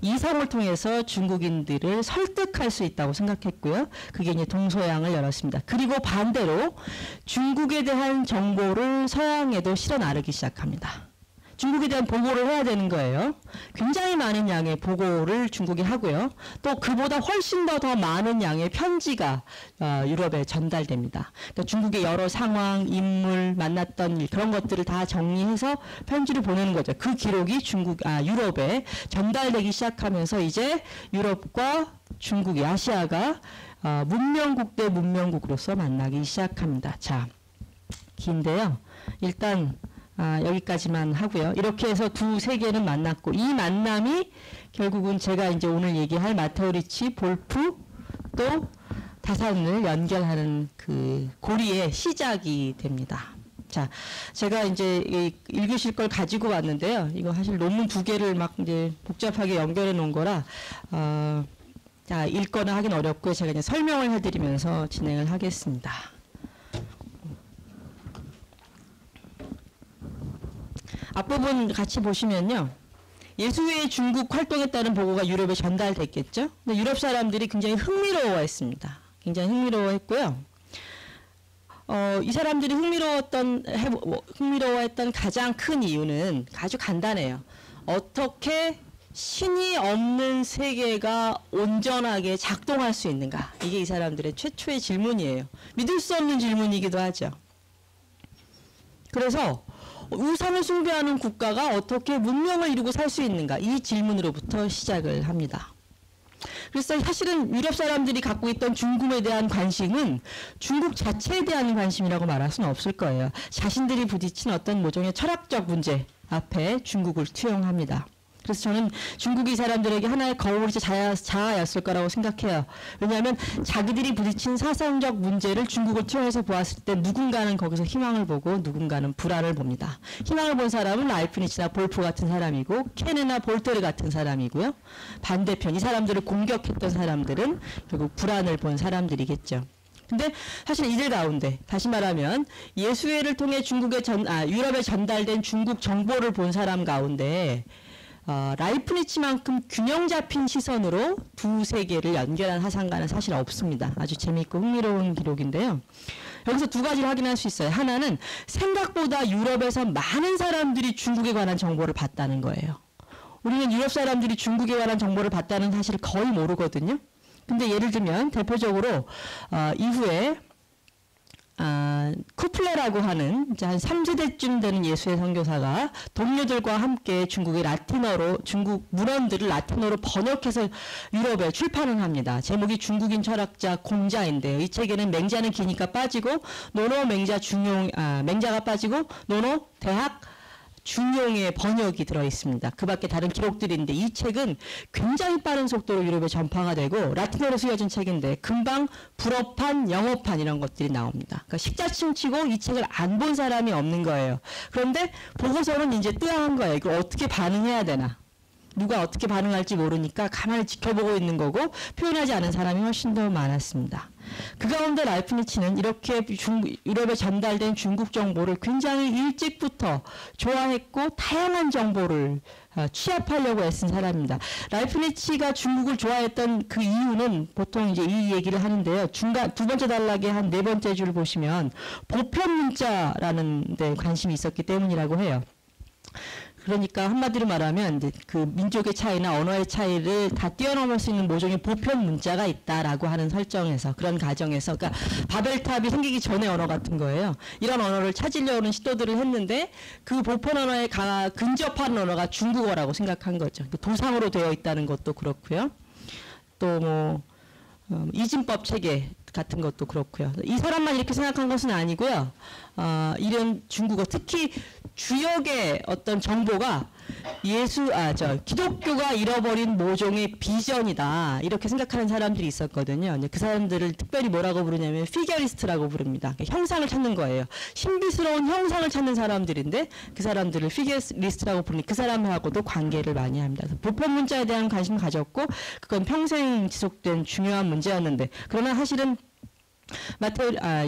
이성을 통해서 중국인들을 설득할 수 있다고 생각했고요. 그게 이제 동서양을 열었습니다. 그리고 반대로 중국에 대한 정보를 서양에도 실어 나르기 시작합니다. 중국에 대한 보고를 해야 되는 거예요. 굉장히 많은 양의 보고를 중국이 하고요. 또 그보다 훨씬 더 많은 양의 편지가 유럽에 전달됩니다. 그러니까 중국의 여러 상황, 인물, 만났던 일 그런 것들을 다 정리해서 편지를 보내는 거죠. 그 기록이 유럽에 전달되기 시작하면서 이제 유럽과 중국이 아시아가 문명국 대 문명국으로서 만나기 시작합니다. 자, 긴데요. 일단 여기까지만 하고요. 이렇게 해서 두 세계는 만났고 이 만남이 결국은 제가 이제 오늘 얘기할 마테오 리치, 볼프 또 다산을 연결하는 그 고리의 시작이 됩니다. 자, 제가 이제 읽으실 걸 가지고 왔는데요. 이거 사실 논문 두 개를 막 이제 복잡하게 연결해 놓은 거라 자, 읽거나 하긴 어렵고요. 제가 이제 설명을 해드리면서 진행을 하겠습니다. 앞부분 같이 보시면요. 예수의 중국 활동에 따른 보고가 유럽에 전달됐겠죠. 근데 유럽 사람들이 굉장히 흥미로워했습니다. 굉장히 흥미로워했고요. 이 사람들이 흥미로워했던 가장 큰 이유는 아주 간단해요. 어떻게 신이 없는 세계가 온전하게 작동할 수 있는가? 이게 이 사람들의 최초의 질문이에요. 믿을 수 없는 질문이기도 하죠. 그래서 우상을 숭배하는 국가가 어떻게 문명을 이루고 살 수 있는가? 이 질문으로부터 시작을 합니다. 그래서 사실은 유럽 사람들이 갖고 있던 중국에 대한 관심은 중국 자체에 대한 관심이라고 말할 수는 없을 거예요. 자신들이 부딪힌 어떤 모종의 철학적 문제 앞에 중국을 투영합니다. 그래서 저는 중국이 이 사람들에게 하나의 거울이자 자아였을 거라고 생각해요. 왜냐하면 자기들이 부딪힌 사상적 문제를 중국을 투영해서 보았을 때 누군가는 거기서 희망을 보고 누군가는 불안을 봅니다. 희망을 본 사람은 라이프니츠나 볼프 같은 사람이고 케네나 볼테르 같은 사람이고요. 반대편 이 사람들을 공격했던 사람들은 결국 불안을 본 사람들이겠죠. 근데 사실 이들 가운데 다시 말하면 예수회를 통해 유럽에 전달된 중국 정보를 본 사람 가운데 라이프니츠만큼 균형 잡힌 시선으로 두 세계를 연결한 사상가는 사실 없습니다. 아주 재미있고 흥미로운 기록인데요. 여기서 두 가지를 확인할 수 있어요. 하나는 생각보다 유럽에서 많은 사람들이 중국에 관한 정보를 봤다는 거예요. 우리는 유럽 사람들이 중국에 관한 정보를 봤다는 사실을 거의 모르거든요. 근데 예를 들면 대표적으로 이후에 쿠플레라고 하는 이제 한 3세대쯤 되는 예수의 선교사가 동료들과 함께 중국 문헌들을 라틴어로 번역해서 유럽에 출판을 합니다. 제목이 중국인 철학자 공자인데요. 이 책에는 맹자는 기니까 빠지고 맹자가 빠지고 노노 대학 중용의 번역이 들어있습니다. 그 밖에 다른 기록들인데 이 책은 굉장히 빠른 속도로 유럽에 전파가 되고 라틴어로 쓰여진 책인데 금방 불어판, 영어판 이런 것들이 나옵니다. 그러니까 식자층치고 이 책을 안 본 사람이 없는 거예요. 그런데 보고서는 이제 뜨아한 거예요. 이걸 어떻게 반응해야 되나. 누가 어떻게 반응할지 모르니까 가만히 지켜보고 있는 거고 표현하지 않은 사람이 훨씬 더 많았습니다. 그 가운데 라이프니츠는 이렇게 유럽에 전달된 중국 정보를 굉장히 일찍부터 좋아했고 다양한 정보를 취합하려고 애쓴 사람입니다. 라이프니츠가 중국을 좋아했던 그 이유는 보통 이제 이 얘기를 하는데요. 두 번째 단락의 한 네 번째 줄 보시면 보편 문자라는 데 관심이 있었기 때문이라고 해요. 그러니까 한마디로 말하면 이제 그 민족의 차이나 언어의 차이를 다 뛰어넘을 수 있는 모종의 보편 문자가 있다라고 하는 설정에서 그런 가정에서 그러니까 바벨탑이 생기기 전의 언어 같은 거예요. 이런 언어를 찾으려는 시도들을 했는데 그 보편 언어에 근접한 언어가 중국어라고 생각한 거죠. 도상으로 되어 있다는 것도 그렇고요. 또 뭐 이진법 체계 같은 것도 그렇고요. 이 사람만 이렇게 생각한 것은 아니고요. 이런 중국어 특히 주역의 어떤 정보가 기독교가 잃어버린 모종의 비전이다 이렇게 생각하는 사람들이 있었거든요. 그 사람들을 특별히 뭐라고 부르냐면 피겨리스트라고 부릅니다. 형상을 찾는 거예요. 신비스러운 형상을 찾는 사람들인데 그 사람들을 피겨리스트라고 부르니 그 사람하고도 관계를 많이 합니다. 보편 문자에 대한 관심을 가졌고 그건 평생 지속된 중요한 문제였는데 그러나 사실은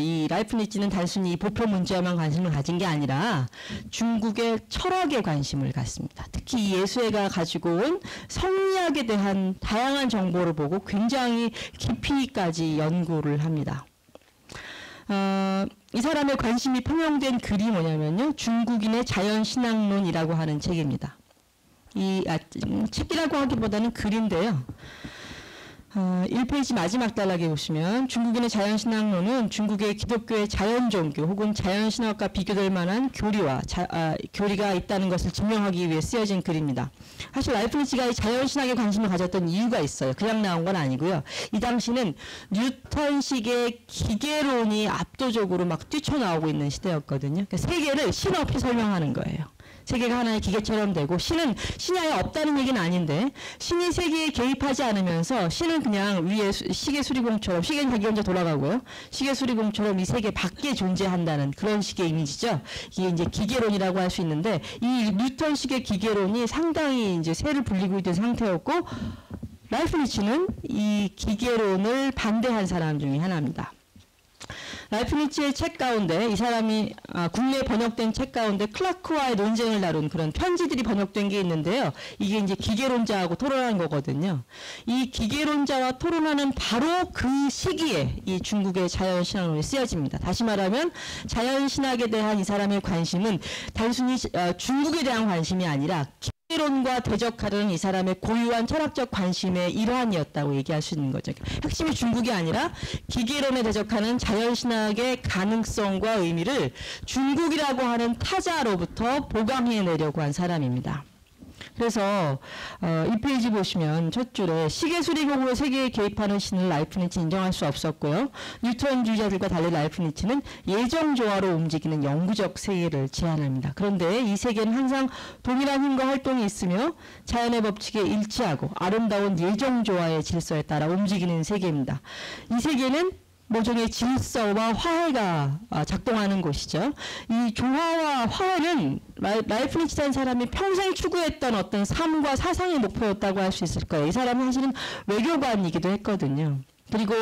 이 라이프니츠는 단순히 보편 문제에만 관심을 가진 게 아니라 중국의 철학에 관심을 갖습니다. 특히 예수회가 가지고 온 성리학에 대한 다양한 정보를 보고 굉장히 깊이까지 연구를 합니다. 이 사람의 관심이 표명된 글이 뭐냐면요. 중국인의 자연신학론이라고 하는 책입니다. 책이라고 하기보다는 글인데요. 1페이지 마지막 단락에 보시면 중국인의 자연신학론은 중국의 기독교의 자연종교 혹은 자연신학과 비교될 만한 교리가 있다는 것을 증명하기 위해 쓰여진 글입니다. 사실 라이프니츠가 이 자연신학에 관심을 가졌던 이유가 있어요. 그냥 나온 건 아니고요. 이 당시는 뉴턴식의 기계론이 압도적으로 막 뛰쳐나오고 있는 시대였거든요. 그러니까 세계를 신 없이 설명하는 거예요. 세계가 하나의 기계처럼 되고 신이 아예 없다는 얘기는 아닌데 신이 세계에 개입하지 않으면서 신은 그냥 위에 시계 수리공처럼 시계는 자기 혼자 돌아가고요. 시계 수리공처럼 이 세계 밖에 존재한다는 그런 식의 이미지죠. 이게 이제 기계론이라고 할 수 있는데 이 뉴턴식의 기계론이 상당히 이제 세를 불리고 있는 상태였고 라이프니츠는 이 기계론을 반대한 사람 중에 하나입니다. 라이프니츠의 책 가운데 이 사람이 국내에 번역된 책 가운데 클라크와의 논쟁을 다룬 그런 편지들이 번역된 게 있는데요. 이게 이제 기계론자하고 토론하는 거거든요. 이 기계론자와 토론하는 바로 그 시기에 이 중국의 자연신학론이 쓰여집니다. 다시 말하면 자연신학에 대한 이 사람의 관심은 단순히 중국에 대한 관심이 아니라 기계론과 대적하려는 이 사람의 고유한 철학적 관심의 일환이었다고 얘기할 수 있는 거죠. 핵심이 중국이 아니라 기계론에 대적하는 자연신학의 가능성과 의미를 중국이라고 하는 타자로부터 보강해내려고 한 사람입니다. 그래서 이 페이지 보시면 첫 줄에 시계수리공으로 세계에 개입하는 신을 라이프니츠 인정할 수 없었고요. 뉴턴주의자들과 달리 라이프니츠는 예정조화로 움직이는 영구적 세계를 제안합니다. 그런데 이 세계는 항상 동일한 힘과 활동이 있으며 자연의 법칙에 일치하고 아름다운 예정조화의 질서에 따라 움직이는 세계입니다. 이 세계는 모종의 질서와 화해가 작동하는 곳이죠. 이 조화와 화해는 라이프니츠라는 사람이 평생 추구했던 어떤 삶과 사상의 목표였다고 할 수 있을 거예요. 이 사람은 사실은 외교관이기도 했거든요. 그리고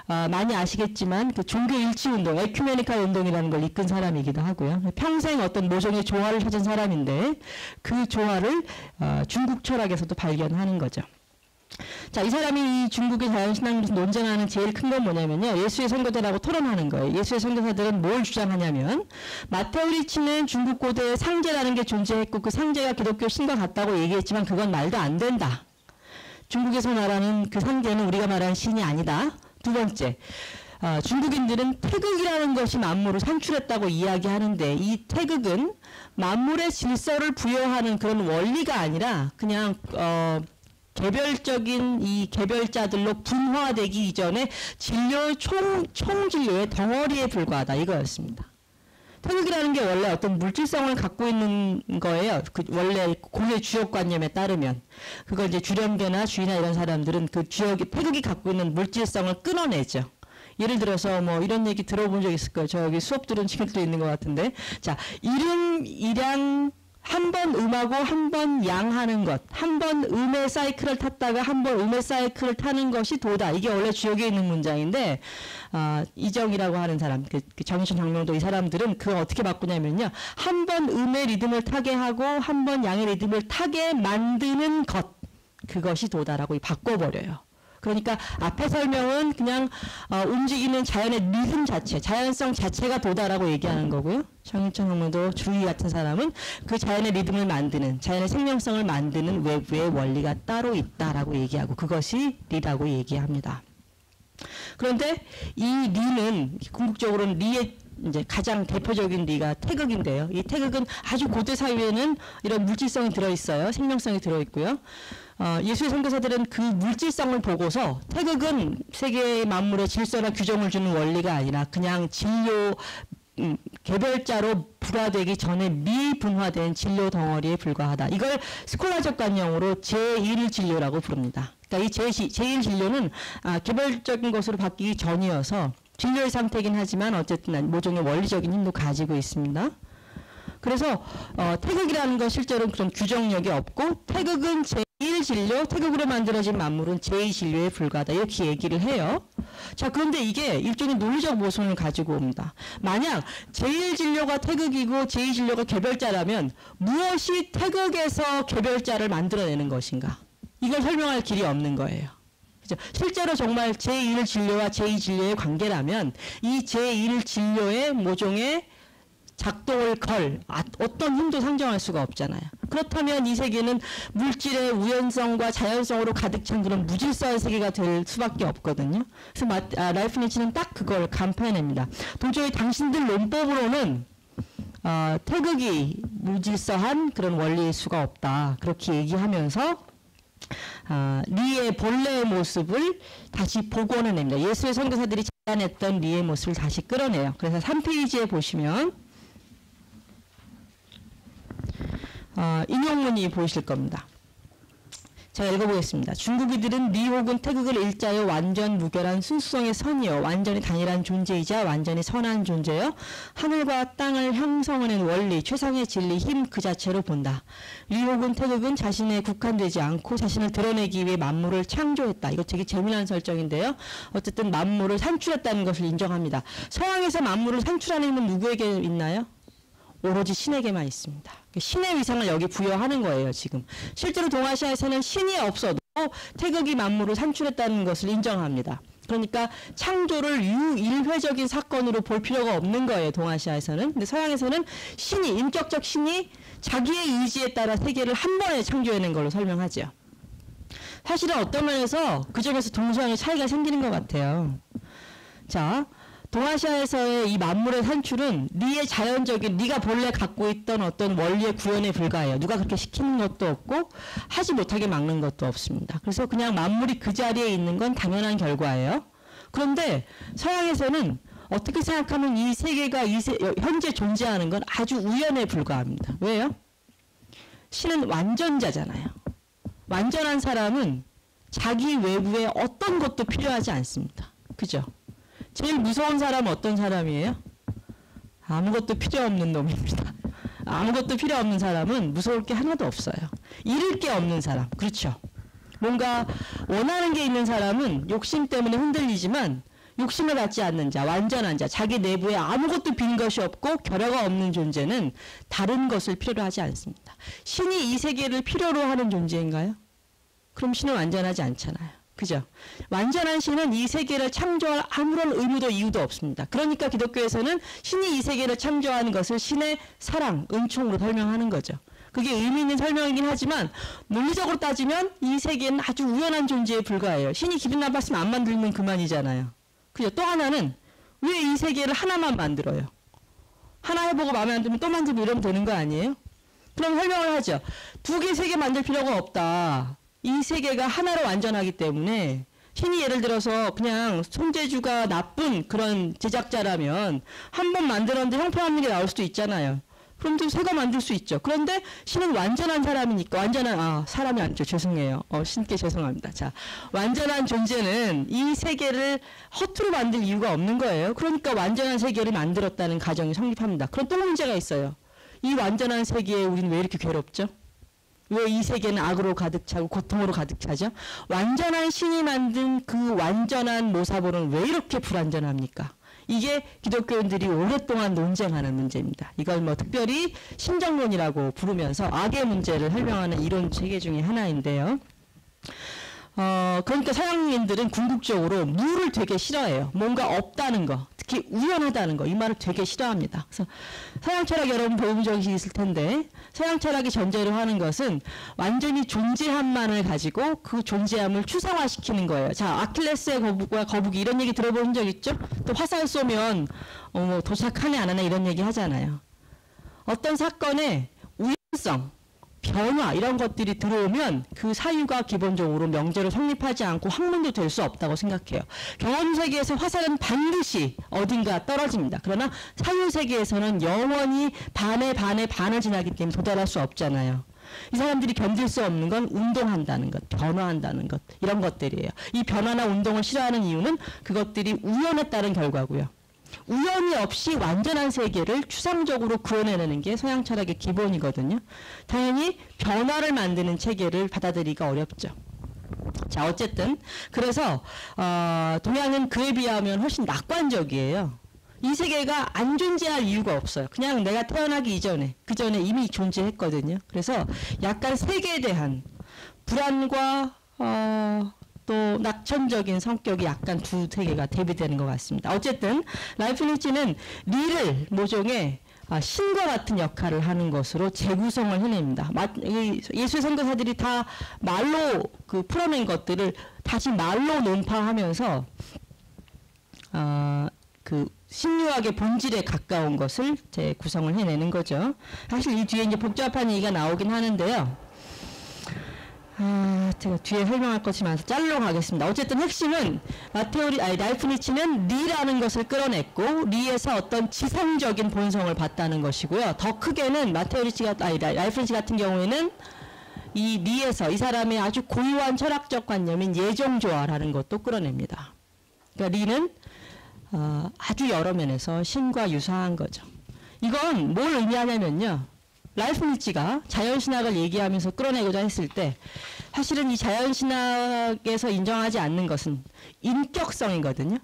많이 아시겠지만 그 종교 일치 운동, 에큐메니칼 운동이라는 걸 이끈 사람이기도 하고요. 평생 어떤 모종의 조화를 찾은 사람인데 그 조화를 중국 철학에서도 발견하는 거죠. 자, 이 사람이 이 중국의 자연신학에서 논쟁하는 제일 큰 건 뭐냐면요. 예수의 선교사들하고 토론하는 거예요. 예수의 선교사들은 뭘 주장하냐면 마테오 리치는 중국 고대에 상제라는 게 존재했고 그 상제가 기독교 신과 같다고 얘기했지만 그건 말도 안 된다. 중국에서 말하는 그 상제는 우리가 말하는 신이 아니다. 두 번째, 중국인들은 태극이라는 것이 만물을 산출했다고 이야기하는데 이 태극은 만물의 질서를 부여하는 그런 원리가 아니라 그냥 개별적인 이 개별자들로 분화되기 이전에 진료의 총진료의 덩어리에 불과하다 이거였습니다. 태극이라는 게 원래 어떤 물질성을 갖고 있는 거예요. 그 원래 고유의 주역관념에 따르면 그걸 이제 주렴계나 주의나 이런 사람들은 그 주역이 태극이 갖고 있는 물질성을 끊어내죠. 예를 들어서 뭐 이런 얘기 들어본 적 있을 거예요. 저기 수업 들은 친구도 있는 것 같은데, 자 이름 일양 한 번 음하고 한 번 양하는 것, 한 번 음의 사이클을 탔다가 한 번 음의 사이클을 타는 것이 도다. 이게 원래 주역에 있는 문장인데 이정이라고 하는 사람, 그 정신 혁명도 이 사람들은 그걸 어떻게 바꾸냐면요. 한 번 음의 리듬을 타게 하고 한 번 양의 리듬을 타게 만드는 것, 그것이 도다라고 바꿔버려요. 그러니까 앞에 설명은 그냥 움직이는 자연의 리듬 자체, 자연성 자체가 도다라고 얘기하는 거고요. 정일천 혁명도 주의 같은 사람은 그 자연의 리듬을 만드는, 자연의 생명성을 만드는 외부의 원리가 따로 있다라고 얘기하고 그것이 리라고 얘기합니다. 그런데 이 리는 궁극적으로는 리의 이제 가장 대표적인 리가 태극인데요. 이 태극은 아주 고대 사회에는 이런 물질성이 들어있어요. 생명성이 들어있고요. 예수의 선교사들은 그 물질성을 보고서 태극은 세계의 만물의 질서나 규정을 주는 원리가 아니라 그냥 진료 개별자로 불화되기 전에 미분화된 진료 덩어리에 불과하다. 이걸 스콜라적 관념으로 제1진료라고 부릅니다. 그러니까 이 제1진료는 개별적인 것으로 바뀌기 전이어서 진료의 상태이긴 하지만 어쨌든 모종의 원리적인 힘도 가지고 있습니다. 그래서 태극이라는 건 실제로는 그런 규정력이 없고 태극은 제1진료, 태극으로 만들어진 만물은 제2진료에 불과하다. 이렇게 얘기를 해요. 자, 그런데 이게 일종의 논리적 모순을 가지고 옵니다. 만약 제1진료가 태극이고 제2진료가 개별자라면 무엇이 태극에서 개별자를 만들어내는 것인가? 이걸 설명할 길이 없는 거예요. 그죠? 실제로 정말 제1진료와 제2진료의 관계라면 이 제1진료의 모종의 작동을 걸 어떤 힘도 상정할 수가 없잖아요. 그렇다면 이 세계는 물질의 우연성과 자연성으로 가득 찬 그런 무질서한 세계가 될 수밖에 없거든요. 그래서 라이프니츠는 딱 그걸 간파해냅니다. 도저히 당신들 논법으로는 태극이 무질서한 그런 원리일 수가 없다. 그렇게 얘기하면서 리의 본래의 모습을 다시 복원해냅니다. 예수의 선교사들이 제안했던 리의 모습을 다시 끌어내요. 그래서 3페이지에 보시면 인용문이 보이실 겁니다. 제가 읽어보겠습니다. 중국이들은 리 혹은 태극을 일자여 완전 무결한 순수성의 선이요 완전히 단일한 존재이자 완전히 선한 존재요 하늘과 땅을 형성하는 원리, 최상의 진리, 힘 그 자체로 본다. 리 혹은 태극은 자신에 국한되지 않고 자신을 드러내기 위해 만물을 창조했다. 이거 되게 재미난 설정인데요. 어쨌든 만물을 산출했다는 것을 인정합니다. 서양에서 만물을 산출하는 힘은 누구에게 있나요? 오로지 신에게만 있습니다. 신의 위상을 여기 부여하는 거예요, 지금. 실제로 동아시아에서는 신이 없어도 태극이 만물을 산출했다는 것을 인정합니다. 그러니까 창조를 유일회적인 사건으로 볼 필요가 없는 거예요, 동아시아에서는. 근데 서양에서는 신이, 인격적 신이 자기의 의지에 따라 세계를 한 번에 창조해낸 걸로 설명하죠. 사실은 어떤 면에서 그 점에서 동서양의 차이가 생기는 것 같아요. 자, 동아시아에서의 이 만물의 산출은 리의 자연적인, 리가 본래 갖고 있던 어떤 원리의 구현에 불과해요. 누가 그렇게 시키는 것도 없고 하지 못하게 막는 것도 없습니다. 그래서 그냥 만물이 그 자리에 있는 건 당연한 결과예요. 그런데 서양에서는 어떻게 생각하면 이 세계가 현재 존재하는 건 아주 우연에 불과합니다. 왜요? 신은 완전자잖아요. 완전한 사람은 자기 외부에 어떤 것도 필요하지 않습니다. 그죠? 제일 무서운 사람은 어떤 사람이에요? 아무것도 필요 없는 놈입니다. 아무것도 필요 없는 사람은 무서울 게 하나도 없어요. 잃을 게 없는 사람. 그렇죠. 뭔가 원하는 게 있는 사람은 욕심 때문에 흔들리지만 욕심을 갖지 않는 자, 완전한 자, 자기 내부에 아무것도 빈 것이 없고 결여가 없는 존재는 다른 것을 필요로 하지 않습니다. 신이 이 세계를 필요로 하는 존재인가요? 그럼 신은 완전하지 않잖아요. 그죠? 완전한 신은 이 세계를 창조할 아무런 의무도 이유도 없습니다. 그러니까 기독교에서는 신이 이 세계를 창조하는 것을 신의 사랑, 은총으로 설명하는 거죠. 그게 의미 있는 설명이긴 하지만 논리적으로 따지면 이 세계는 아주 우연한 존재에 불과해요. 신이 기분 나빴으면 안 만들면 그만이잖아요. 그죠? 또 하나는 왜 이 세계를 하나만 만들어요? 하나 해보고 마음에 안 들면 또 만들고 이러면 되는 거 아니에요? 그럼 설명을 하죠. 두 개, 세 개 만들 필요가 없다. 이 세계가 하나로 완전하기 때문에 신이 예를 들어서 그냥 손재주가 나쁜 그런 제작자라면 한 번 만들었는데 형편없는 게 나올 수도 있잖아요. 그럼 또 새 거 만들 수 있죠. 그런데 신은 완전한 사람이니까 사람이 아니죠. 죄송해요. 신께 죄송합니다. 자, 완전한 존재는 이 세계를 허투루 만들 이유가 없는 거예요. 그러니까 완전한 세계를 만들었다는 가정이 성립합니다. 그럼 또 문제가 있어요. 이 완전한 세계에 우리는 왜 이렇게 괴롭죠? 왜 이 세계는 악으로 가득 차고 고통으로 가득 차죠? 완전한 신이 만든 그 완전한 모사보는 왜 이렇게 불완전합니까? 이게 기독교인들이 오랫동안 논쟁하는 문제입니다. 이걸 뭐 특별히 신정론이라고 부르면서 악의 문제를 설명하는 이론 체계 중에 하나인데요. 그러니까 서양인들은 궁극적으로 무를 되게 싫어해요. 뭔가 없다는 거, 특히 우연하다는 거, 이 말을 되게 싫어합니다. 그래서 서양 철학 여러분 배운 적이 있을 텐데 서양 철학이 전제로 하는 것은 완전히 존재함만을 가지고 그 존재함을 추상화시키는 거예요. 자, 아킬레스의 거북과 거북이 이런 얘기 들어본 적 있죠? 또 화살 쏘면 뭐 도착하네 안 하네 이런 얘기 하잖아요. 어떤 사건의 우연성, 변화 이런 것들이 들어오면 그 사유가 기본적으로 명제로 성립하지 않고 학문도 될 수 없다고 생각해요. 경험 세계에서 화살은 반드시 어딘가 떨어집니다. 그러나 사유 세계에서는 영원히 반을 지나기 때문에 도달할 수 없잖아요. 이 사람들이 견딜 수 없는 건 운동한다는 것, 변화한다는 것 이런 것들이에요. 이 변화나 운동을 싫어하는 이유는 그것들이 우연에 따른 결과고요. 우연이 없이 완전한 세계를 추상적으로 구현해내는 게 서양 철학의 기본이거든요. 당연히 변화를 만드는 체계를 받아들이기가 어렵죠. 자, 어쨌든 그래서 동양은 그에 비하면 훨씬 낙관적이에요. 이 세계가 안 존재할 이유가 없어요. 그냥 내가 태어나기 이전에, 그 전에 이미 존재했거든요. 그래서 약간 세계에 대한 불안과 또 낙천적인 성격이 약간 두 세계가 대비되는 것 같습니다. 어쨌든 라이프니츠는 리를 모종의 신과 같은 역할을 하는 것으로 재구성을 해냅니다. 예술 선교사들이 다 말로 풀어낸 것들을 다시 말로 논파하면서 신유학의 본질에 가까운 것을 재구성을 해내는 거죠. 사실 이 뒤에 이제 복잡한 얘기가 나오긴 하는데요. 제가 뒤에 설명할 것이 많아서 자르러 가겠습니다. 어쨌든 핵심은 라이프니츠는 리라는 것을 끌어냈고 리에서 어떤 지상적인 본성을 봤다는 것이고요. 더 크게는 라이프니츠 같은 경우에는 이 리에서 이 사람의 아주 고유한 철학적 관념인 예정조화라는 것도 끌어냅니다. 그러니까 리는 아주 여러 면에서 신과 유사한 거죠. 이건 뭘 의미하냐면요. 라이프니츠가 자연신학을 얘기하면서 끌어내고자 했을 때 사실은 이 자연신학에서 인정하지 않는 것은 인격성이거든요.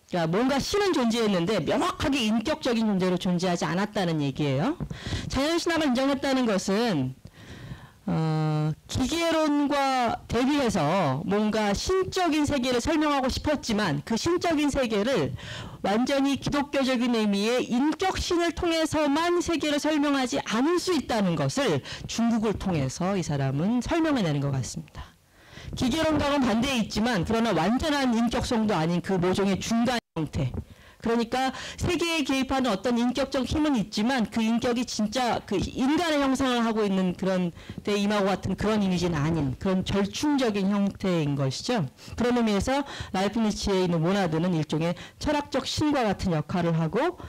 그러니까 뭔가 신은 존재했는데 명확하게 인격적인 존재로 존재하지 않았다는 얘기예요. 자연신학을 인정했다는 것은 기계론과 대비해서 뭔가 신적인 세계를 설명하고 싶었지만 그 신적인 세계를 완전히 기독교적인 의미의 인격신을 통해서만 세계를 설명하지 않을 수 있다는 것을 중국을 통해서 이 사람은 설명해내는 것 같습니다. 기계론과는 반대에 있지만 그러나 완전한 인격성도 아닌 그 모종의 중간 형태. 그러니까 세계에 개입하는 어떤 인격적 힘은 있지만 그 인격이 진짜 그 인간의 형상을 하고 있는 그런 데 임하고 같은 그런 이미지는 아닌 그런 절충적인 형태인 것이죠. 그런 의미에서 라이프니츠에 있는 모나드는 일종의 철학적 신과 같은 역할을 하고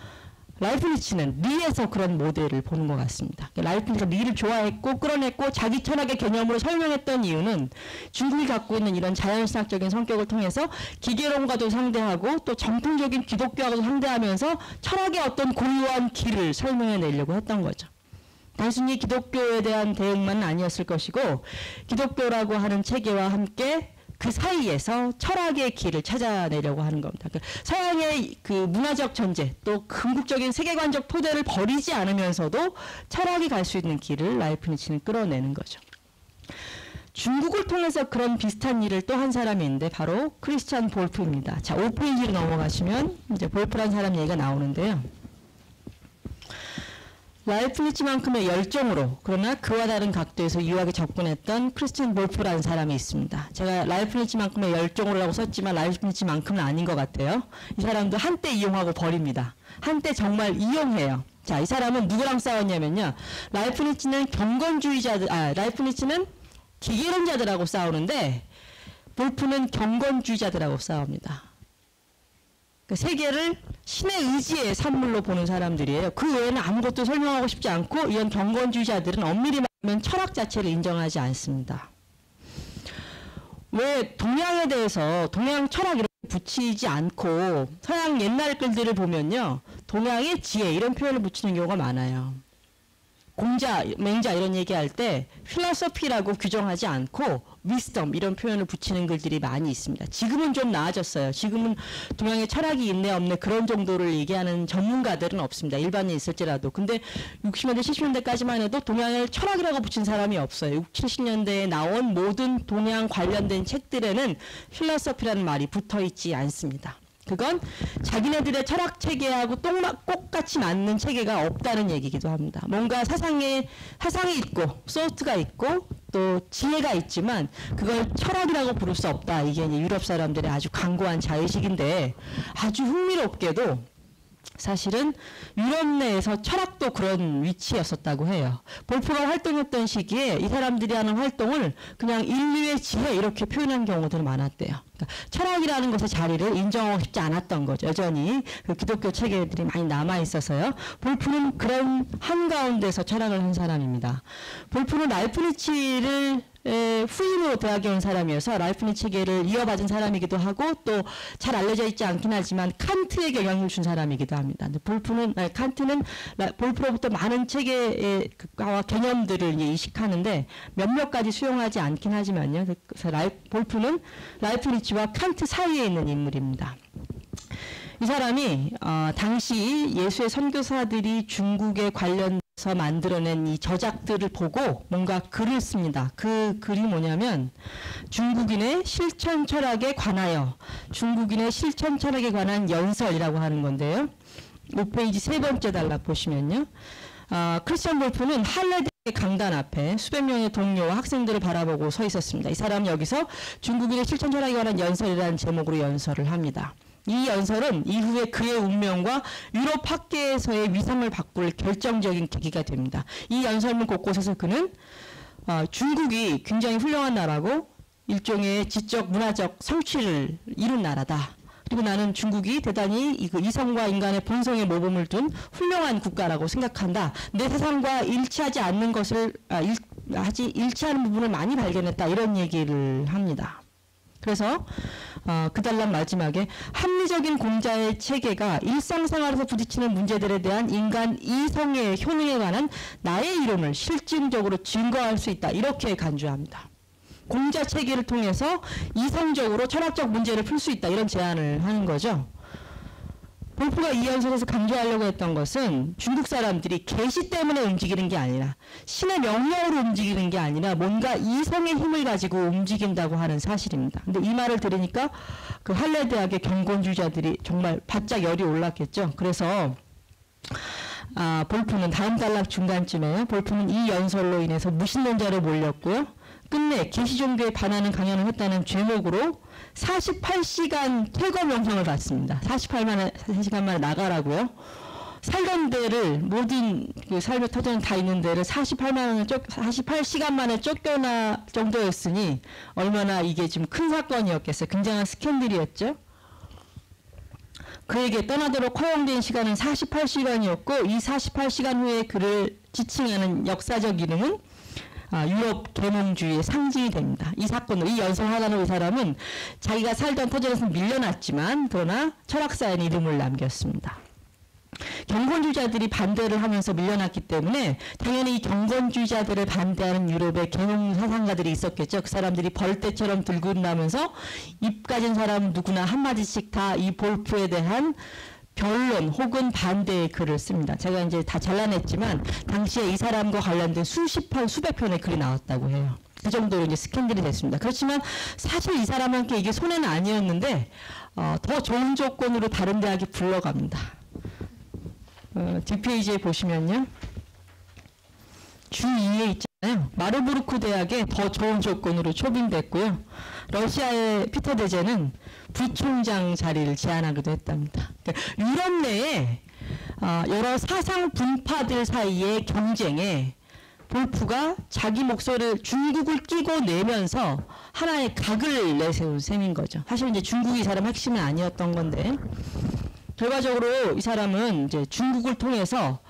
라이프니츠는 리에서 그런 모델을 보는 것 같습니다. 라이프니츠가 리를 좋아했고 끌어냈고 자기 철학의 개념으로 설명했던 이유는 중국이 갖고 있는 이런 자연신학적인 성격을 통해서 기계론과도 상대하고 또 정통적인 기독교하고도 상대하면서 철학의 어떤 고유한 길을 설명해내려고 했던 거죠. 단순히 기독교에 대한 대응만은 아니었을 것이고 기독교라고 하는 체계와 함께 그 사이에서 철학의 길을 찾아내려고 하는 겁니다. 서양의 그 문화적 전제 또 궁극적인 세계관적 토대를 버리지 않으면서도 철학이 갈 수 있는 길을 라이프니츠는 끌어내는 거죠. 중국을 통해서 그런 비슷한 일을 또 한 사람이 있는데 바로 크리스찬 볼프입니다. 자, 5페이지로 넘어가시면 이제 볼프란 사람 얘기가 나오는데요. 라이프니츠만큼의 열정으로 그러나 그와 다른 각도에서 유학에 접근했던 크리스찬 볼프라는 사람이 있습니다. 제가 라이프니츠만큼의 열정으로라고 썼지만 라이프니츠만큼은 아닌 것 같아요. 이 사람도 한때 이용하고 버립니다. 한때 정말 이용해요. 자, 이 사람은 누구랑 싸웠냐면요. 라이프니츠는 라이프니츠는 기계론자들하고 싸우는데 볼프는 경건주의자들하고 싸웁니다. 그 세계를 신의 의지의 산물로 보는 사람들이에요. 그 외에는 아무것도 설명하고 싶지 않고 이런 경건주의자들은 엄밀히 말하면 철학 자체를 인정하지 않습니다. 왜 동양에 대해서 동양 철학 이렇게 붙이지 않고 서양 옛날 글들을 보면요. 동양의 지혜 이런 표현을 붙이는 경우가 많아요. 공자, 맹자 이런 얘기할 때 필로소피라고 규정하지 않고 위스덤 이런 표현을 붙이는 글들이 많이 있습니다. 지금은 좀 나아졌어요. 지금은 동양에 철학이 있네 없네 그런 정도를 얘기하는 전문가들은 없습니다. 일반인이 있을지라도. 근데 60년대 70년대까지만 해도 동양을 철학이라고 붙인 사람이 없어요. 60, 70년대에 나온 모든 동양 관련된 책들에는 필로소피라는 말이 붙어있지 않습니다. 그건 자기네들의 철학 체계하고 똑같이 맞는 체계가 없다는 얘기이기도 합니다. 뭔가 사상이 있고 소스가 있고 또 지혜가 있지만 그걸 철학이라고 부를 수 없다. 이게 이제 유럽 사람들의 아주 강고한 자의식인데 아주 흥미롭게도 사실은 유럽 내에서 철학도 그런 위치였었다고 해요. 볼프가 활동했던 시기에 이 사람들이 하는 활동을 그냥 인류의 지혜 이렇게 표현한 경우들이 많았대요. 그러니까 철학이라는 것의 자리를 인정하고 싶지 않았던 거죠. 여전히 그 기독교 체계들이 많이 남아 있어서요. 볼프는 그런 한가운데서 철학을 한 사람입니다. 볼프는 라이프니츠를 후임으로 대학에 온 사람이어서 라이프니츠 체계를 이어받은 사람이기도 하고 또 잘 알려져 있지 않긴 하지만 칸트의 영향을 준 사람이기도 합니다. 칸트는 볼프로부터 많은 체계의 개념들을 이제 이식하는데 몇몇 가지 수용하지 않긴 하지만요. 그래서 볼프는 라이프니츠와 칸트 사이에 있는 인물입니다. 이 사람이 당시 예수의 선교사들이 중국에 관련해서 만들어낸 이 저작들을 보고 뭔가 글을 씁니다. 그 글이 뭐냐면 중국인의 실천 철학에 관하여 중국인의 실천 철학에 관한 연설이라고 하는 건데요. 5페이지 세 번째 단락 보시면요. 크리스찬 볼프는 할레드의 강단 앞에 수백 명의 동료와 학생들을 바라보고 서 있었습니다. 이 사람은 여기서 중국인의 실천 철학에 관한 연설이라는 제목으로 연설을 합니다. 이 연설은 이후에 그의 운명과 유럽 학계에서의 위상을 바꿀 결정적인 계기가 됩니다. 이 연설문 곳곳에서 그는 중국이 굉장히 훌륭한 나라고 일종의 지적 문화적 성취를 이룬 나라다. 그리고 나는 중국이 대단히 이성과 인간의 본성의 모범을 둔 훌륭한 국가라고 생각한다. 내 사상과 일치하지 않는 것을 아직 일치하는 부분을 많이 발견했다 이런 얘기를 합니다. 그래서 그 단락 마지막에 합리적인 공자의 체계가 일상생활에서 부딪히는 문제들에 대한 인간 이성의 효능에 관한 나의 이론을 실증적으로 증거할 수 있다 이렇게 간주합니다. 공자 체계를 통해서 이성적으로 철학적 문제를 풀 수 있다 이런 제안을 하는 거죠. 볼프가 이 연설에서 강조하려고 했던 것은 중국 사람들이 계시 때문에 움직이는 게 아니라 신의 명령으로 움직이는 게 아니라 뭔가 이성의 힘을 가지고 움직인다고 하는 사실입니다. 근데 이 말을 들으니까 그 할레 대학의 경건주의자들이 정말 바짝 열이 올랐겠죠. 그래서 볼프는 다음 단락 중간쯤에요. 볼프는 이 연설로 인해서 무신론자로 몰렸고요. 끝내 계시 종교에 반하는 강연을 했다는 죄목으로 48시간 퇴거 명령을 받습니다. 48시간 만에 나가라고요. 살던 데를 모든 그 삶의 터전이 다 있는 데를 48시간 만에 쫓겨나 정도였으니 얼마나 이게 좀 큰 사건이었겠어요. 굉장한 스캔들이었죠. 그에게 떠나도록 허용된 시간은 48시간이었고 이 48시간 후에 그를 지칭하는 역사적 이름은 유럽 계몽주의의 상징이 됩니다. 이 사건으로 이 연설 하나로 이 사람은 자기가 살던 터전에서 밀려났지만 그러나 철학사에 이름을 남겼습니다. 경건주의자들이 반대를 하면서 밀려났기 때문에 당연히 이 경건주의자들을 반대하는 유럽의 계몽 사상가들이 있었겠죠. 그 사람들이 벌떼처럼 들고 나면서 입 가진 사람 누구나 한마디씩 다 이 볼프에 대한 변론 혹은 반대의 글을 씁니다. 제가 이제 다 잘라냈지만 당시에 이 사람과 관련된 수십 편, 수백 편의 글이 나왔다고 해요. 그 정도로 이제 스캔들이 됐습니다. 그렇지만 사실 이 사람한테 이게 손해는 아니었는데 더 좋은 조건으로 다른 대학에 불러갑니다. 뒷페이지에 보시면요. 주 2에 있잖아요. 마르부르크 대학에 더 좋은 조건으로 초빙됐고요. 러시아의 피터 데제는 부총장 자리를 제안하기도 했답니다. 그러니까 유럽 내에 여러 사상 분파들 사이의 경쟁에 볼프가 자기 목소리를 중국을 끼고 내면서 하나의 각을 내세운 셈인 거죠. 사실 이제 중국이 이 사람 핵심은 아니었던 건데 결과적으로 이 사람은 이제 중국을 통해서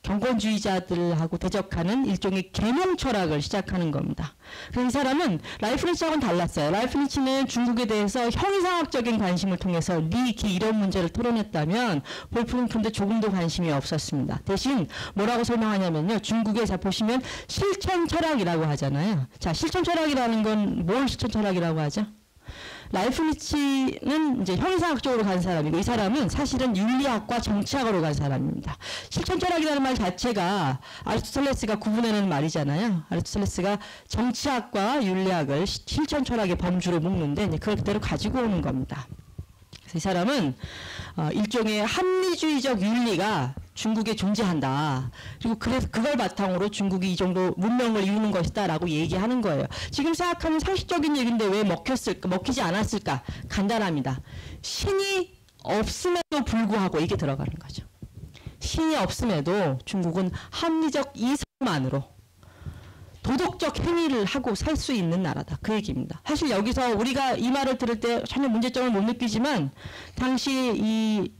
경건주의자들하고 대적하는 일종의 계몽 철학을 시작하는 겁니다. 그래서 이 사람은 라이프니츠하고는 달랐어요. 라이프니츠는 중국에 대해서 형이상학적인 관심을 통해서 리키 이런 문제를 토론했다면 볼프는 근데 조금도 관심이 없었습니다. 대신 뭐라고 설명하냐면요. 중국에 자 보시면 실천 철학이라고 하잖아요. 자, 실천 철학이라는 건 뭘 실천 철학이라고 하죠? 라이프니츠는 이제 형이상학적으로 간 사람이고 이 사람은 사실은 윤리학과 정치학으로 간 사람입니다. 실천철학이라는 말 자체가 아리스토텔레스가 구분해낸 말이잖아요. 아리스토텔레스가 정치학과 윤리학을 실천철학의 범주로 묶는데 이제 그걸 그대로 가지고 오는 겁니다. 그래서 이 사람은 일종의 합리주의적 윤리가 중국에 존재한다. 그리고 그래서 그걸 바탕으로 중국이 이 정도 문명을 이루는 것이다라고 얘기하는 거예요. 지금 생각하면 상식적인 얘기인데 왜 먹히지 않았을까? 간단합니다. 신이 없음에도 불구하고 이게 들어가는 거죠. 신이 없음에도 중국은 합리적 이성만으로 도덕적 행위를 하고 살 수 있는 나라다. 그 얘기입니다. 사실 여기서 우리가 이 말을 들을 때 전혀 문제점을 못 느끼지만 당시 이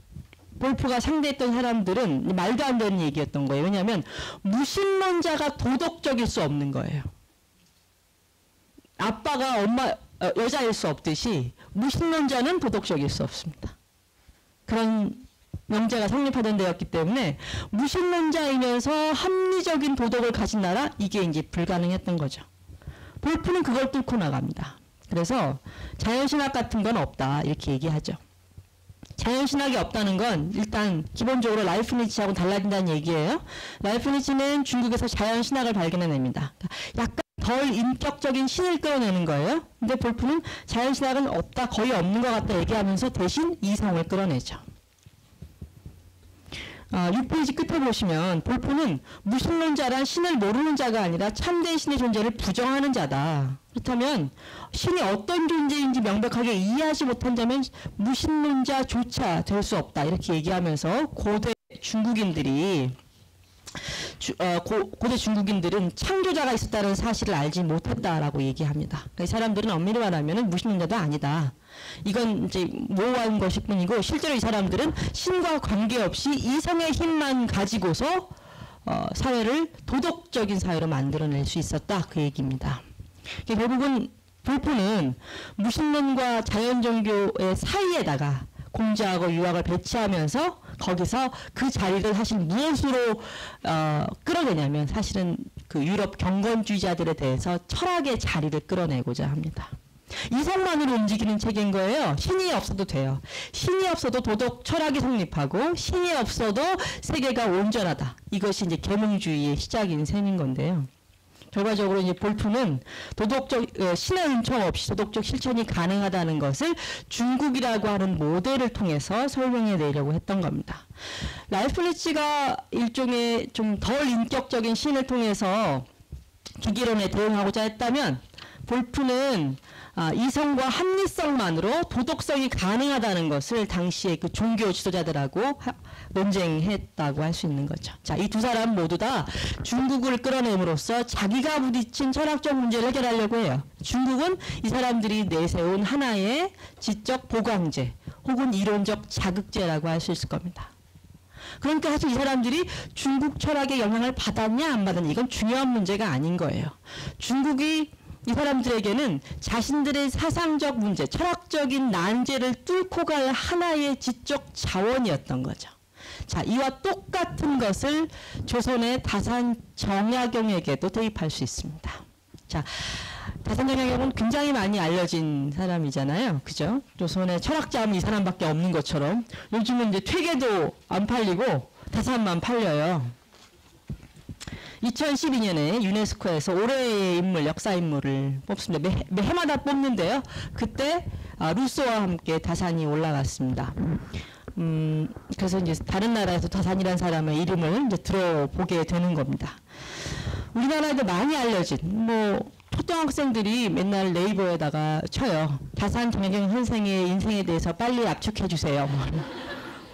볼프가 상대했던 사람들은 말도 안 되는 얘기였던 거예요. 왜냐하면 무신론자가 도덕적일 수 없는 거예요. 아빠가 여자일 수 없듯이 무신론자는 도덕적일 수 없습니다. 그런 명제가 성립하던 데였기 때문에 무신론자이면서 합리적인 도덕을 가진 나라 이게 이제 불가능했던 거죠. 볼프는 그걸 뚫고 나갑니다. 그래서 자연신학 같은 건 없다 이렇게 얘기하죠. 자연신학이 없다는 건 일단 기본적으로 라이프니츠하고 달라진다는 얘기예요. 라이프니츠는 중국에서 자연신학을 발견해냅니다. 약간 덜 인격적인 신을 끌어내는 거예요. 근데 볼프는 자연신학은 없다, 거의 없는 것 같다 얘기하면서 대신 이성을 끌어내죠. 6페이지 끝에 보시면 볼프는 무신론자란 신을 모르는 자가 아니라 참된 신의 존재를 부정하는 자다. 그렇다면 신이 어떤 존재인지 명백하게 이해하지 못한다면 무신론자조차 될 수 없다. 이렇게 얘기하면서 고대 중국인들은 창조자가 있었다는 사실을 알지 못했다라고 얘기합니다. 그러니까 이 사람들은 엄밀히 말하면 무신론자도 아니다. 이건 이제 모호한 것일 뿐이고 실제로 이 사람들은 신과 관계없이 이성의 힘만 가지고서 사회를 도덕적인 사회로 만들어낼 수 있었다, 그 얘기입니다. 결국은 볼프는 무신론과 자연종교의 사이에다가 공자하고 유학을 배치하면서 거기서 그 자리를 사실 무엇으로 끌어내냐면 사실은 그 유럽 경건주의자들에 대해서 철학의 자리를 끌어내고자 합니다. 이성만으로 움직이는 책인 거예요. 신이 없어도 돼요. 신이 없어도 도덕 철학이 성립하고 신이 없어도 세계가 온전하다. 이것이 이제 계몽주의의 시작인 셈인 건데요. 결과적으로 이제 볼프는 신의 은총 없이 도덕적 실천이 가능하다는 것을 중국이라고 하는 모델을 통해서 설명해 내려고 했던 겁니다. 라이프니츠가 일종의 좀 덜 인격적인 신을 통해서 기기론에 대응하고자 했다면 볼프는 이성과 합리성만으로 도덕성이 가능하다는 것을 당시에 그 종교 지도자들하고 논쟁했다고 할 수 있는 거죠. 자, 이 두 사람 모두 다 중국을 끌어내므로써 자기가 부딪힌 철학적 문제를 해결하려고 해요. 중국은 이 사람들이 내세운 하나의 지적 보강제 혹은 이론적 자극제라고 할 수 있을 겁니다. 그러니까 사실 이 사람들이 중국 철학의 영향을 받았냐 안 받았냐 이건 중요한 문제가 아닌 거예요. 중국이 이 사람들에게는 자신들의 사상적 문제, 철학적인 난제를 뚫고 갈 하나의 지적 자원이었던 거죠. 자, 이와 똑같은 것을 조선의 다산 정약용에게도 대입할 수 있습니다. 자, 다산 정약용은 굉장히 많이 알려진 사람이잖아요. 그죠? 조선의 철학자 하면 이 사람밖에 없는 것처럼 요즘은 이제 퇴계도 안 팔리고 다산만 팔려요. 2012년에 유네스코에서 올해의 인물, 역사 인물을 뽑습니다. 매 해마다 뽑는데요. 그때 루소와 함께 다산이 올라갔습니다. 그래서 이제 다른 나라에서 다산이라는 사람의 이름을 이제 들어보게 되는 겁니다. 우리나라에도 많이 알려진 초등학생들이 맨날 네이버에다가 쳐요. 다산 정약용 선생의 인생에 대해서 빨리 압축해 주세요.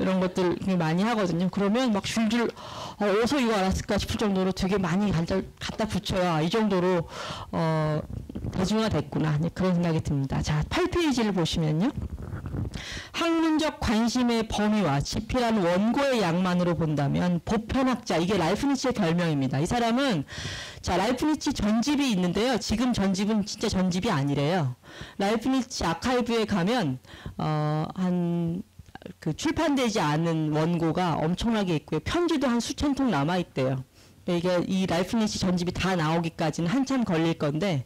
이런 것들 많이 하거든요. 그러면 막 줄줄 어디서 이거 알았을까 싶을 정도로 되게 많이 갖다 붙여야 이 정도로 대중화됐구나 그런 생각이 듭니다. 자, 8페이지를 보시면요. 학문적 관심의 범위와 지필한 원고의 양만으로 본다면 보편학자, 이게 라이프니츠의 별명입니다. 이 사람은 자, 라이프니츠 전집이 있는데요. 지금 전집은 진짜 전집이 아니래요. 라이프니츠 아카이브에 가면 그 출판되지 않은 원고가 엄청나게 있고요. 편지도 한 수천 통 남아 있대요. 이게 이 라이프니츠 전집이 다 나오기까지는 한참 걸릴 건데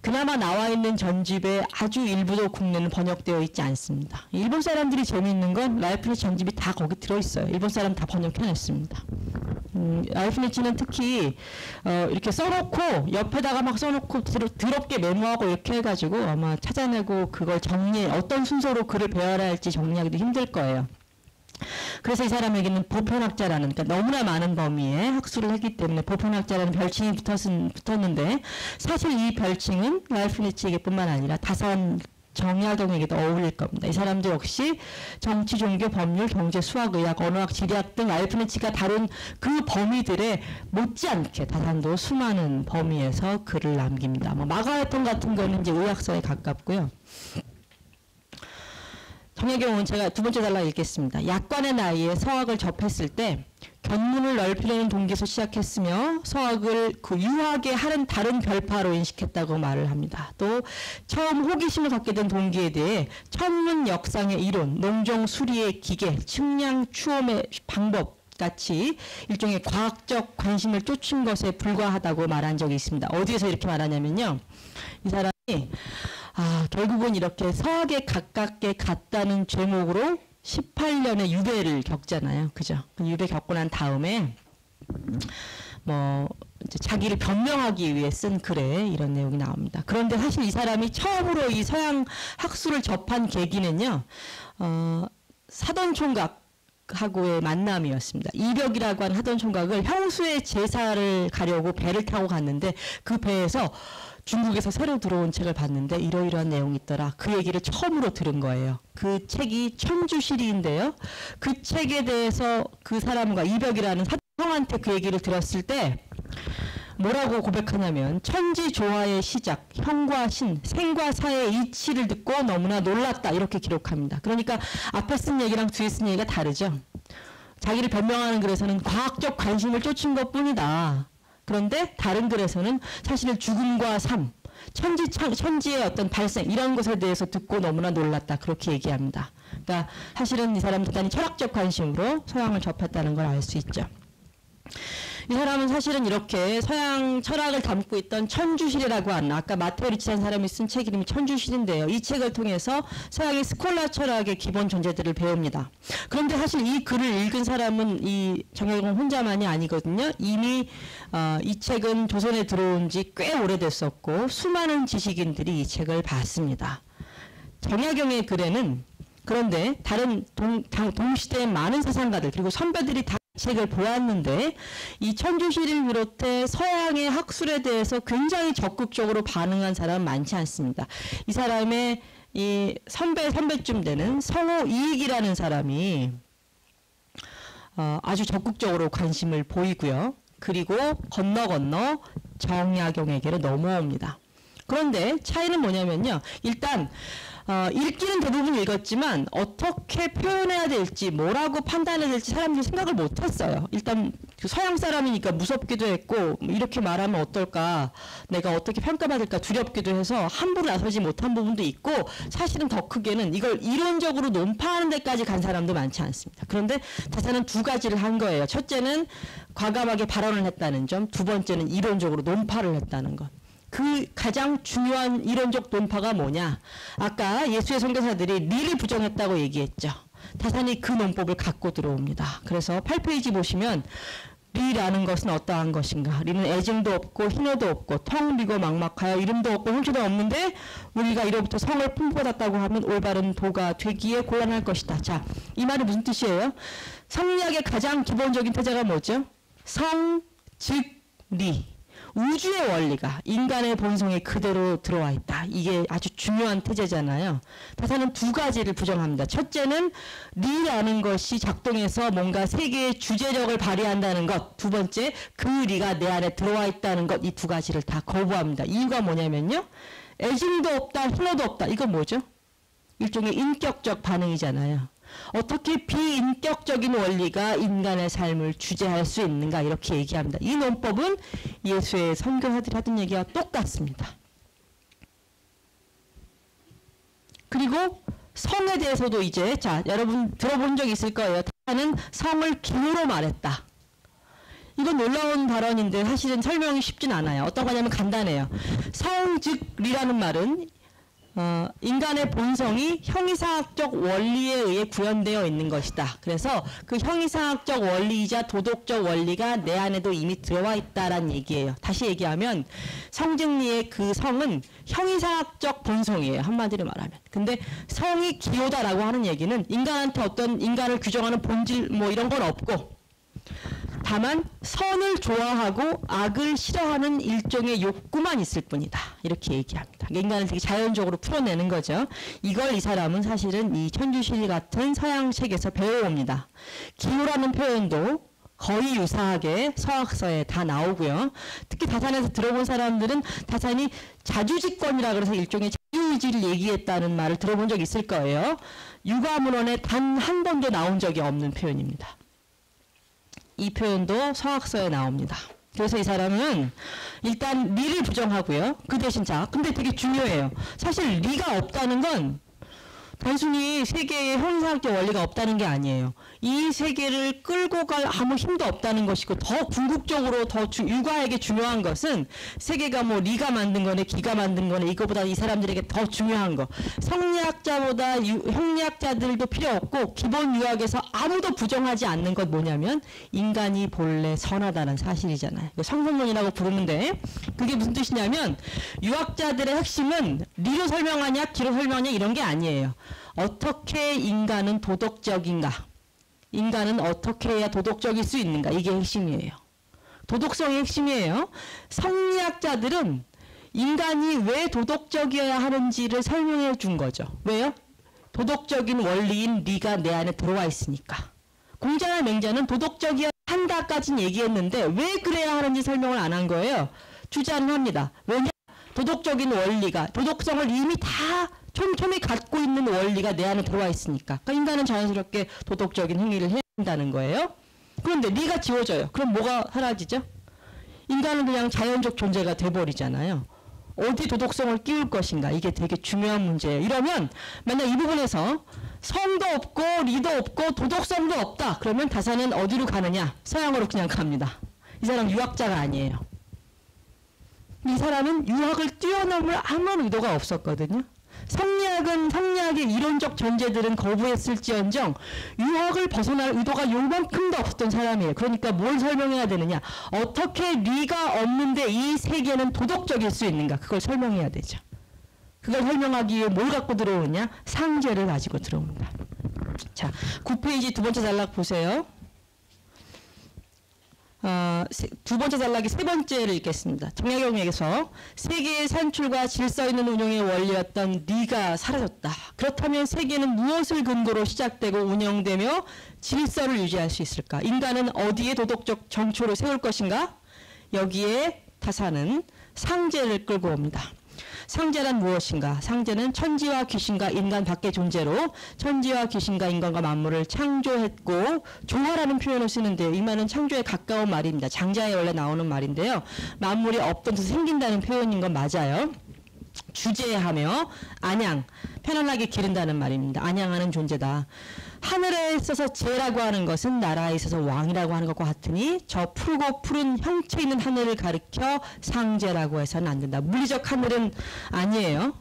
그나마 나와 있는 전집의 아주 일부도 국내는 번역되어 있지 않습니다. 일본 사람들이 재미있는 건 라이프니츠 전집이 다 거기 들어있어요. 일본 사람 다 번역해냈습니다. 라이프니츠는 특히 이렇게 써놓고 옆에다가 막 써놓고 더럽게 메모하고 이렇게 해가지고 아마 찾아내고 그걸 어떤 순서로 글을 배열해야 할지 정리하기도 힘들 거예요. 그래서 이 사람에게는 보편학자라는, 그러니까 너무나 많은 범위에 학술을 했기 때문에 보편학자라는 별칭이 붙었는데 사실 이 별칭은 라이프니츠에게뿐만 아니라 다산 정약용에게도 어울릴 겁니다. 이 사람도 역시 정치, 종교, 법률, 경제, 수학, 의학, 언어학, 지리학 등 라이프니츠가 다룬 그 범위들에 못지않게 다산도 수많은 범위에서 글을 남깁니다. 마가회통 같은 거는 이제 의학서에 가깝고요. 정약용은 제가 두 번째 단락 읽겠습니다. 약관의 나이에 서학을 접했을 때 견문을 넓히려는 동기에서 시작했으며 서학을 그 유학의 다른 별파로 인식했다고 말을 합니다. 또 처음 호기심을 갖게 된 동기에 대해 천문 역상의 이론, 농종 수리의 기계, 측량 추험의 방법 같이 일종의 과학적 관심을 쫓은 것에 불과하다고 말한 적이 있습니다. 어디에서 이렇게 말하냐면요. 이 사람이 결국은 이렇게 서학에 가깝게 갔다는 죄목으로 18년의 유배를 겪잖아요. 그죠? 유배 겪고 난 다음에 이제 자기를 변명하기 위해 쓴 글에 이런 내용이 나옵니다. 그런데 사실 이 사람이 처음으로 이 서양 학술을 접한 계기는요. 사돈 총각하고의 만남이었습니다. 이벽이라고 하는 하돈 총각을 형수의 제사를 가려고 배를 타고 갔는데 그 배에서 중국에서 새로 들어온 책을 봤는데 이러이러한 내용이 있더라. 그 얘기를 처음으로 들은 거예요. 그 책이 천주시리인데요. 그 책에 대해서 그 사람과 이벽이라는 형한테 그 얘기를 들었을 때 뭐라고 고백하냐면 천지조화의 시작, 형과 신, 생과 사의 이치를 듣고 너무나 놀랐다 이렇게 기록합니다. 그러니까 앞에 쓴 얘기랑 뒤에 쓴 얘기가 다르죠. 자기를 변명하는 글에서는 과학적 관심을 쫓은 것뿐이다. 그런데 다른 글에서는 사실은 죽음과 삶, 천지의 어떤 발생 이런 것에 대해서 듣고 너무나 놀랐다. 그렇게 얘기합니다. 그러니까 사실은 이 사람은 대단히 철학적 관심으로 서양을 접했다는 걸 알 수 있죠. 이 사람은 사실은 이렇게 서양 철학을 담고 있던 천주실이라고 하는, 아까 마테오 리치라는 사람이 쓴 책 이름이 천주실인데요. 이 책을 통해서 서양의 스콜라 철학의 기본 존재들을 배웁니다. 그런데 사실 이 글을 읽은 사람은 이 정약용 혼자만이 아니거든요. 이미 이 책은 조선에 들어온 지 꽤 오래됐었고 수많은 지식인들이 이 책을 봤습니다. 정약용의 글에는 그런데 다른 동시대의 많은 사상가들 그리고 선배들이 다 책을 보았는데 이 천주실을 비롯해 서양의 학술에 대해서 굉장히 적극적으로 반응한 사람은 많지 않습니다. 이 사람의 이 선배쯤 되는 성호 이익이라는 사람이 아주 적극적으로 관심을 보이고요. 그리고 건너 정약용에게로 넘어옵니다. 그런데 차이는 뭐냐면요. 일단 읽기는 대부분 읽었지만 어떻게 표현해야 될지 뭐라고 판단해야 될지 사람들이 생각을 못했어요. 일단 서양 사람이니까 무섭기도 했고 이렇게 말하면 어떨까, 내가 어떻게 평가받을까 두렵기도 해서 함부로 나서지 못한 부분도 있고, 사실은 더 크게는 이걸 이론적으로 논파하는 데까지 간 사람도 많지 않습니다. 그런데 다사는 두 가지를 한 거예요. 첫째는 과감하게 발언을 했다는 점, 두 번째는 이론적으로 논파를 했다는 것. 그 가장 중요한 이론적 논파가 뭐냐? 아까 예수의 선교사들이 리를 부정했다고 얘기했죠. 다산이 그 논법을 갖고 들어옵니다. 그래서 8페이지 보시면 리라는 것은 어떠한 것인가? 리는 애증도 없고 희노도 없고 텅 비고 막막하여 이름도 없고 형체도 없는데 우리가 이로부터 성을 품받았다고 하면 올바른 도가 되기에 곤란할 것이다. 자, 이 말이 무슨 뜻이에요? 성리학의 가장 기본적인 태자가 뭐죠? 성, 즉, 리. 우주의 원리가 인간의 본성에 그대로 들어와 있다. 이게 아주 중요한 태제잖아요. 다사는 두 가지를 부정합니다. 첫째는 리라는 것이 작동해서 뭔가 세계의 주제력을 발휘한다는 것. 두 번째, 그 리가 내 안에 들어와 있다는 것. 이 두 가지를 다 거부합니다. 이유가 뭐냐면요. 애증도 없다, 희노도 없다. 이건 뭐죠? 일종의 인격적 반응이잖아요. 어떻게 비인격적인 원리가 인간의 삶을 주재할 수 있는가 이렇게 얘기합니다. 이 논법은 예수의 선교사들이 하던 얘기와 똑같습니다. 그리고 성에 대해서도 이제 자 여러분 들어본 적 있을 거예요. 하나는 성을 기호로 말했다. 이건 놀라운 발언인데 사실은 설명이 쉽진 않아요. 어떤 거냐면 간단해요. 성 즉 리라는 말은 인간의 본성이 형이상학적 원리에 의해 구현되어 있는 것이다. 그래서 그 형이상학적 원리이자 도덕적 원리가 내 안에도 이미 들어와 있다라는 얘기예요. 다시 얘기하면 성직리의 그 성은 형이상학적 본성이에요. 한마디로 말하면. 근데 성이 기호다라고 하는 얘기는 인간한테 어떤 인간을 규정하는 본질 뭐 이런 건 없고 다만 선을 좋아하고 악을 싫어하는 일종의 욕구만 있을 뿐이다. 이렇게 얘기합니다. 인간을 되게 자연적으로 풀어내는 거죠. 이걸 이 사람은 사실은 이 천주실 같은 서양 책에서 배워옵니다. 기호라는 표현도 거의 유사하게 서학서에 다 나오고요. 특히 다산에서 들어본 사람들은 다산이 자주직권이라 그래서 일종의 자유의지를 얘기했다는 말을 들어본 적 있을 거예요. 육아문헌에 단 한 번도 나온 적이 없는 표현입니다. 이 표현도 서학서에 나옵니다. 그래서 이 사람은 일단 리를 부정하고요. 그 대신 자, 근데 되게 중요해요. 사실 리가 없다는 건 단순히 세계에 형이상학적 원리가 없다는 게 아니에요. 이 세계를 끌고 갈 아무 힘도 없다는 것이고 더 궁극적으로 더 육아에게 중요한 것은 세계가 뭐 리가 만든 거네 기가 만든 거네 이거보다 이 사람들에게 더 중요한 거. 성리학자보다 형리학자들도 필요 없고 기본 유학에서 아무도 부정하지 않는 것 뭐냐면 인간이 본래 선하다는 사실이잖아요. 성선론이라고 부르는데 그게 무슨 뜻이냐면 유학자들의 핵심은 리로 설명하냐 기로 설명하냐 이런 게 아니에요. 어떻게 인간은 도덕적인가? 인간은 어떻게 해야 도덕적일 수 있는가? 이게 핵심이에요. 도덕성이 핵심이에요. 성리학자들은 인간이 왜 도덕적이어야 하는지를 설명해 준 거죠. 왜요? 도덕적인 원리인 리가 내 안에 들어와 있으니까. 공자나 맹자는 도덕적이어야 한다까지는 얘기했는데 왜 그래야 하는지 설명을 안 한 거예요. 주장을 합니다. 왜냐? 도덕적인 원리가, 도덕성을 이미 다 촘촘히 갖고 있는 원리가 내 안에 들어와 있으니까. 그러니까 인간은 자연스럽게 도덕적인 행위를 해야 한다는 거예요. 그런데 리가 지워져요. 그럼 뭐가 사라지죠? 인간은 그냥 자연적 존재가 돼버리잖아요. 어디 도덕성을 끼울 것인가, 이게 되게 중요한 문제예요. 이러면 만약 이 부분에서 성도 없고 리도 없고 도덕성도 없다, 그러면 다사는 어디로 가느냐? 서양으로 그냥 갑니다. 이 사람 유학자가 아니에요. 이 사람은 유학을 뛰어넘을 아무런 의도가 없었거든요. 성리학은 성리학의 이론적 전제들은 거부했을지언정 유학을 벗어날 의도가 요만큼도 없었던 사람이에요. 그러니까 뭘 설명해야 되느냐, 어떻게 리가 없는데 이 세계는 도덕적일 수 있는가, 그걸 설명해야 되죠. 그걸 설명하기 위해 뭘 갖고 들어오느냐, 상제를 가지고 들어옵니다. 자, 9페이지 두 번째 단락 보세요. 두 번째 단락이 세 번째를 읽겠습니다. 정약용에게서 세계의 산출과 질서 있는 운영의 원리였던 리가 사라졌다. 그렇다면 세계는 무엇을 근거로 시작되고 운영되며 질서를 유지할 수 있을까? 인간은 어디에 도덕적 정초를 세울 것인가? 여기에 타사는 상제를 끌고 옵니다. 상제란 무엇인가? 상제는 천지와 귀신과 인간 밖의 존재로 천지와 귀신과 인간과 만물을 창조했고, 조화라는 표현을 쓰는데요. 이 말은 창조에 가까운 말입니다. 장자에 원래 나오는 말인데요. 만물이 없던 데서 생긴다는 표현인 건 맞아요. 주재하며 안양, 편안하게 기른다는 말입니다. 안양하는 존재다. 하늘에 있어서 재라고 하는 것은 나라에 있어서 왕이라고 하는 것과 같으니 저 푸르고 푸른 형체 있는 하늘을 가리켜 상제라고 해서는 안 된다. 물리적 하늘은 아니에요.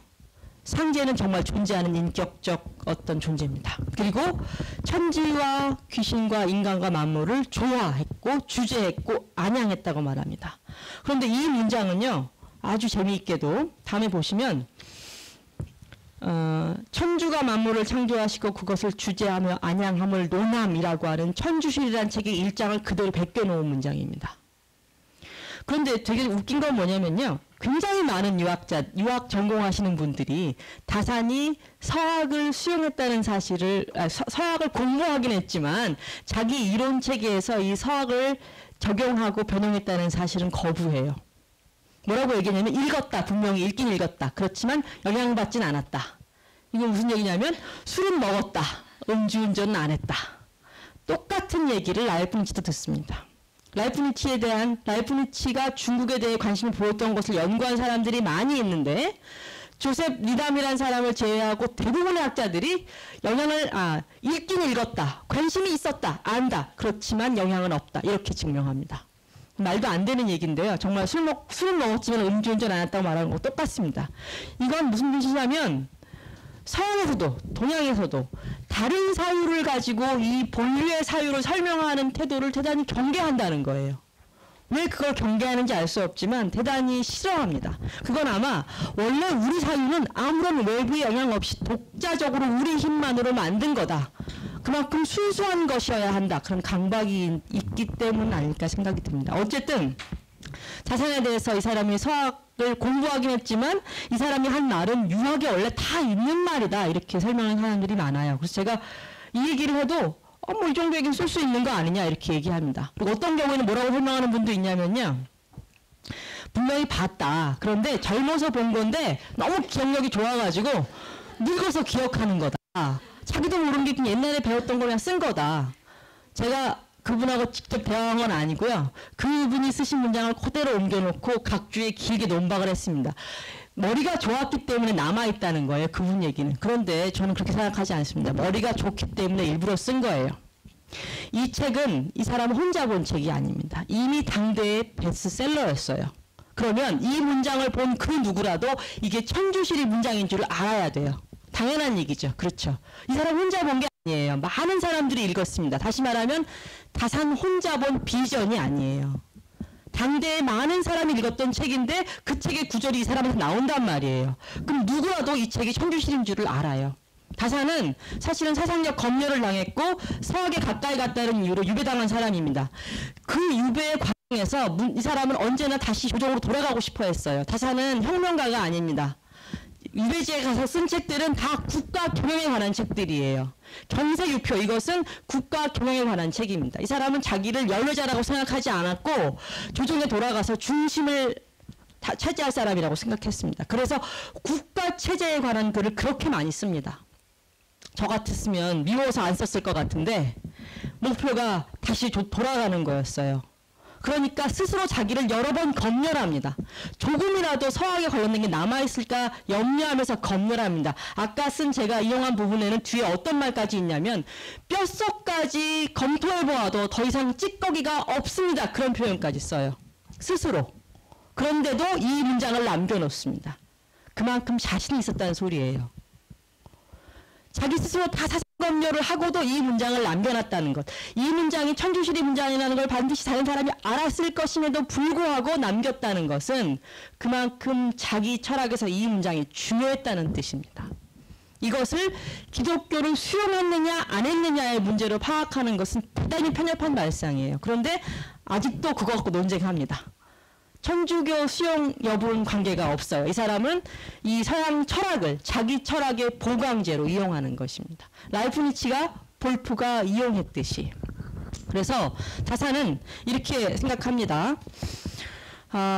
상제는 정말 존재하는 인격적 어떤 존재입니다. 그리고 천지와 귀신과 인간과 만물을 조화했고 주재했고 안양했다고 말합니다. 그런데 이 문장은요, 아주 재미있게도 다음에 보시면 천주가 만물을 창조하시고 그것을 주재하며 안양함을 논함이라고 하는 천주실이라는 책의 1장을 그대로 베껴놓은 문장입니다. 그런데 되게 웃긴 건 뭐냐면요, 굉장히 많은 유학 전공하시는 분들이 다산이 서학을 수용했다는 사실을, 서학을 공부하긴 했지만 자기 이론 체계에서 이 서학을 적용하고 변형했다는 사실은 거부해요. 뭐라고 얘기했냐면 읽었다, 분명히 읽긴 읽었다. 그렇지만 영향받진 않았다. 이건 무슨 얘기냐면 술은 먹었다, 음주운전은 안 했다. 똑같은 얘기를 라이프니치도 듣습니다. 라이프니치가 중국에 대해 관심을 보였던 것을 연구한 사람들이 많이 있는데, 조셉 리담이라는 사람을 제외하고 대부분의 학자들이 읽긴 읽었다, 관심이 있었다, 안다, 그렇지만 영향은 없다, 이렇게 증명합니다. 말도 안 되는 얘기인데요. 정말 술은 먹었지만 음주운전 안 했다고 말하는 거 똑같습니다. 이건 무슨 뜻이냐면 서양에서도 동양에서도 다른 사유를 가지고 이 본류의 사유를 설명하는 태도를 대단히 경계한다는 거예요. 왜 그걸 경계하는지 알 수 없지만 대단히 싫어합니다. 그건 아마 원래 우리 사유는 아무런 외부의 영향 없이 독자적으로 우리 힘만으로 만든 거다, 그만큼 순수한 것이어야 한다, 그런 강박이 있기 때문 아닐까 생각이 듭니다. 어쨌든 자산에 대해서 이 사람이 서학을 공부하긴 했지만 이 사람이 한 말은 유학에 원래 다 있는 말이다, 이렇게 설명하는 사람들이 많아요. 그래서 제가 이 얘기를 해도 뭐 이 정도 얘기는 쓸 수 있는 거 아니냐, 이렇게 얘기합니다. 그리고 어떤 경우에는 뭐라고 설명하는 분도 있냐면요, 분명히 봤다, 그런데 젊어서 본 건데 너무 기억력이 좋아가지고 늙어서 기억하는 거다, 자기도 모르는 게 그냥 옛날에 배웠던 걸 그냥 쓴 거다. 제가 그분하고 직접 대화한 건 아니고요, 그분이 쓰신 문장을 그대로 옮겨놓고 각 주에 길게 논박을 했습니다. 머리가 좋았기 때문에 남아있다는 거예요, 그분 얘기는. 그런데 저는 그렇게 생각하지 않습니다. 머리가 좋기 때문에 일부러 쓴 거예요. 이 책은 이 사람 혼자 본 책이 아닙니다. 이미 당대의 베스트셀러였어요. 그러면 이 문장을 본 그 누구라도 이게 천주실이 문장인 줄을 알아야 돼요. 당연한 얘기죠. 그렇죠. 이 사람 혼자 본 게 아니에요. 많은 사람들이 읽었습니다. 다시 말하면 다산 혼자 본 비전이 아니에요. 당대에 많은 사람이 읽었던 책인데 그 책의 구절이 이 사람한테 나온단 말이에요. 그럼 누구라도 이 책이 천주실인 줄을 알아요. 다산은 사실은 사상적 검열을 당했고 서학에 가까이 갔다는 이유로 유배당한 사람입니다. 그 유배의 과정에서 이 사람은 언제나 다시 조정으로 돌아가고 싶어 했어요. 다산은 혁명가가 아닙니다. 유배지에 가서 쓴 책들은 다 국가 경영에 관한 책들이에요. 경세유표, 이것은 국가 경영에 관한 책입니다. 이 사람은 자기를 연례자라고 생각하지 않았고 조정에 돌아가서 중심을 차지할 사람이라고 생각했습니다. 그래서 국가 체제에 관한 글을 그렇게 많이 씁니다. 저 같았으면 미워서 안 썼을 것 같은데 목표가 다시 돌아가는 거였어요. 그러니까 스스로 자기를 여러 번 검열합니다. 조금이라도 서학에 관련된 게 남아있을까 염려하면서 검열합니다. 아까 쓴 제가 이용한 부분에는 뒤에 어떤 말까지 있냐면 뼛속까지 검토해보아도 더 이상 찌꺼기가 없습니다. 그런 표현까지 써요. 스스로. 그런데도 이 문장을 남겨놓습니다. 그만큼 자신이 있었다는 소리예요. 자기 스스로 다 사상검열을 하고도 이 문장을 남겨놨다는 것. 이 문장이 천주시리 문장이라는 걸 반드시 다른 사람이 알았을 것임에도 불구하고 남겼다는 것은 그만큼 자기 철학에서 이 문장이 중요했다는 뜻입니다. 이것을 기독교를 수용했느냐 안 했느냐의 문제로 파악하는 것은 대단히 편협한 발상이에요. 그런데 아직도 그거 갖고 논쟁합니다. 천주교 수용 여부는 관계가 없어요. 이 사람은 이 서양 철학을 자기 철학의 보강제로 이용하는 것입니다. 라이프니츠가 볼프가 이용했듯이. 그래서 다사는 이렇게 생각합니다.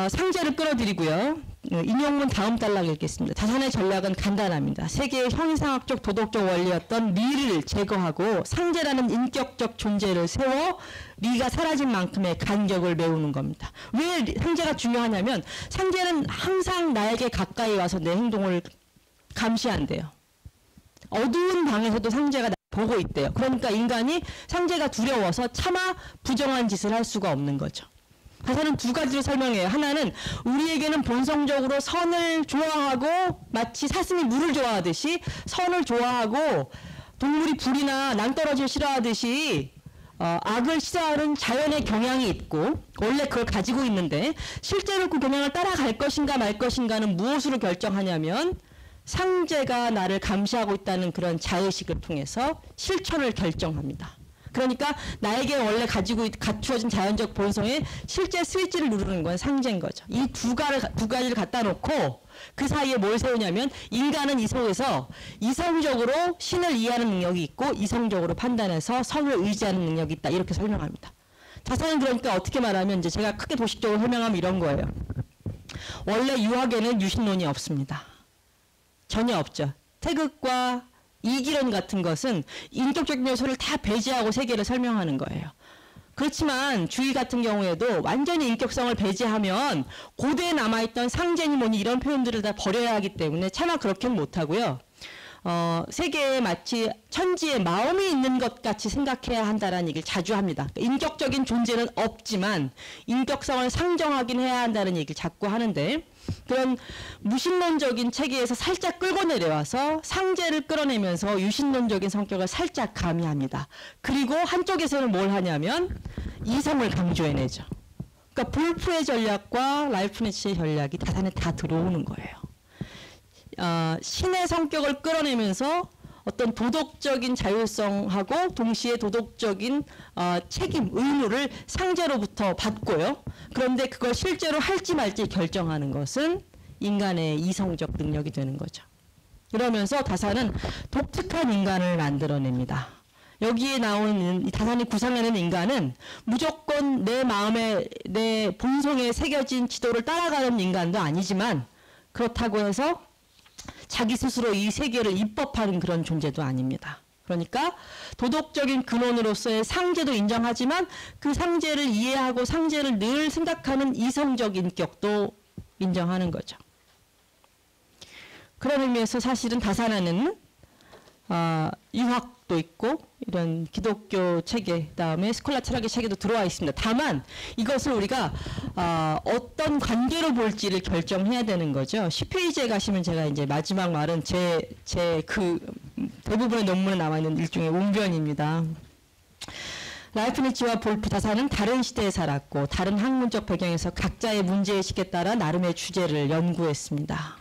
상제를 끌어드리고요. 인용문 다음 단락 읽겠습니다. 다산의 전략은 간단합니다. 세계의 형이상학적 도덕적 원리였던 리를 제거하고 상제라는 인격적 존재를 세워 리가 사라진 만큼의 간격을 메우는 겁니다. 왜 상제가 중요하냐면 상제는 항상 나에게 가까이 와서 내 행동을 감시한대요. 어두운 방에서도 상제가 보고 있대요. 그러니까 인간이 상제가 두려워서 차마 부정한 짓을 할 수가 없는 거죠. 다산은 두 가지로 설명해요. 하나는 우리에게는 본성적으로 선을 좋아하고 마치 사슴이 물을 좋아하듯이 선을 좋아하고 동물이 불이나 낭떠러지를 싫어하듯이 악을 싫어하는 자연의 경향이 있고 원래 그걸 가지고 있는데 실제로 그 경향을 따라갈 것인가 말 것인가는 무엇으로 결정하냐면 상제가 나를 감시하고 있다는 그런 자의식을 통해서 실천을 결정합니다. 그러니까 나에게 원래 갖추어진 자연적 본성에 실제 스위치를 누르는 건 상제인 거죠. 이 두 가지를 갖다 놓고 그 사이에 뭘 세우냐면 인간은 이 속에서 이성적으로 신을 이해하는 능력이 있고 이성적으로 판단해서 선을 의지하는 능력이 있다. 이렇게 설명합니다. 다산은 그러니까 어떻게 말하면 이제 제가 크게 도식적으로 설명하면 이런 거예요. 원래 유학에는 유신론이 없습니다. 전혀 없죠. 태극과 이기론 같은 것은 인격적인 요소를 다 배제하고 세계를 설명하는 거예요. 그렇지만 주의 같은 경우에도 완전히 인격성을 배제하면 고대에 남아있던 상제니 뭐니 이런 표현들을 다 버려야 하기 때문에 차마 그렇게는 못하고요. 세계에 마치 천지에 마음이 있는 것 같이 생각해야 한다는 얘기를 자주 합니다. 인격적인 존재는 없지만 인격성을 상정하긴 해야 한다는 얘기를 자꾸 하는데 그런 무신론적인 체계에서 살짝 끌고 내려와서 상제를 끌어내면서 유신론적인 성격을 살짝 가미합니다. 그리고 한쪽에서는 뭘 하냐면 이성을 강조해내죠. 그러니까 볼프의 전략과 라이프니츠의 전략이 다산에 다 들어오는 거예요. 신의 성격을 끌어내면서 어떤 도덕적인 자율성하고 동시에 도덕적인 책임, 의무를 상제로부터 받고요. 그런데 그걸 실제로 할지 말지 결정하는 것은 인간의 이성적 능력이 되는 거죠. 이러면서 다산은 독특한 인간을 만들어냅니다. 여기에 나오는 다산이 구상하는 인간은 무조건 내 마음에 내 본성에 새겨진 지도를 따라가는 인간도 아니지만 그렇다고 해서 자기 스스로 이 세계를 입법하는 그런 존재도 아닙니다. 그러니까 도덕적인 근원으로서의 상제도 인정하지만 그 상제를 이해하고 상제를 늘 생각하는 이성적 인격도 인정하는 거죠. 그런 의미에서 사실은 다산은 유학도 있고 이런 기독교 체계, 그다음에 스콜라 철학의 체계도 들어와 있습니다. 다만 이것을 우리가 어떤 관계로 볼지를 결정해야 되는 거죠. 10페이지에 가시면 제가 이제 마지막 말은 제 그 대부분의 논문에 나와 있는 일종의 웅변입니다. 라이프니츠와 볼프 다산은 다른 시대에 살았고 다른 학문적 배경에서 각자의 문제의식에 따라 나름의 주제를 연구했습니다.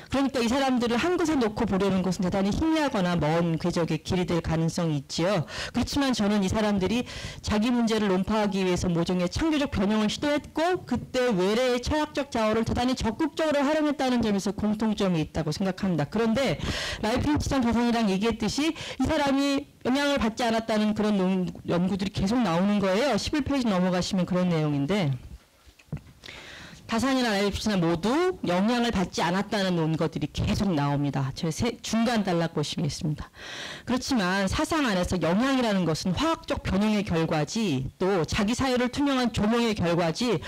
그러니까 이 사람들을 한 곳에 놓고 보려는 것은 대단히 희미하거나 먼 궤적의 길이 될 가능성이 있지요. 그렇지만 저는 이 사람들이 자기 문제를 논파하기 위해서 모종의 창조적 변형을 시도했고 그때 외래의 철학적 자원을 대단히 적극적으로 활용했다는 점에서 공통점이 있다고 생각합니다. 그런데 라이프니츠랑 다산이랑 얘기했듯이 이 사람이 영향을 받지 않았다는 그런 연구들이 계속 나오는 거예요. 11페이지 넘어가시면 그런 내용인데 다산이나 라이프치나 모두 영향을 받지 않았다는 논거들이 계속 나옵니다. 제 중간 단락 보시겠습니다. 그렇지만 사상 안에서 영향이라는 것은 화학적 변형의 결과지 또 자기 사유를 투명한 조명의 결과지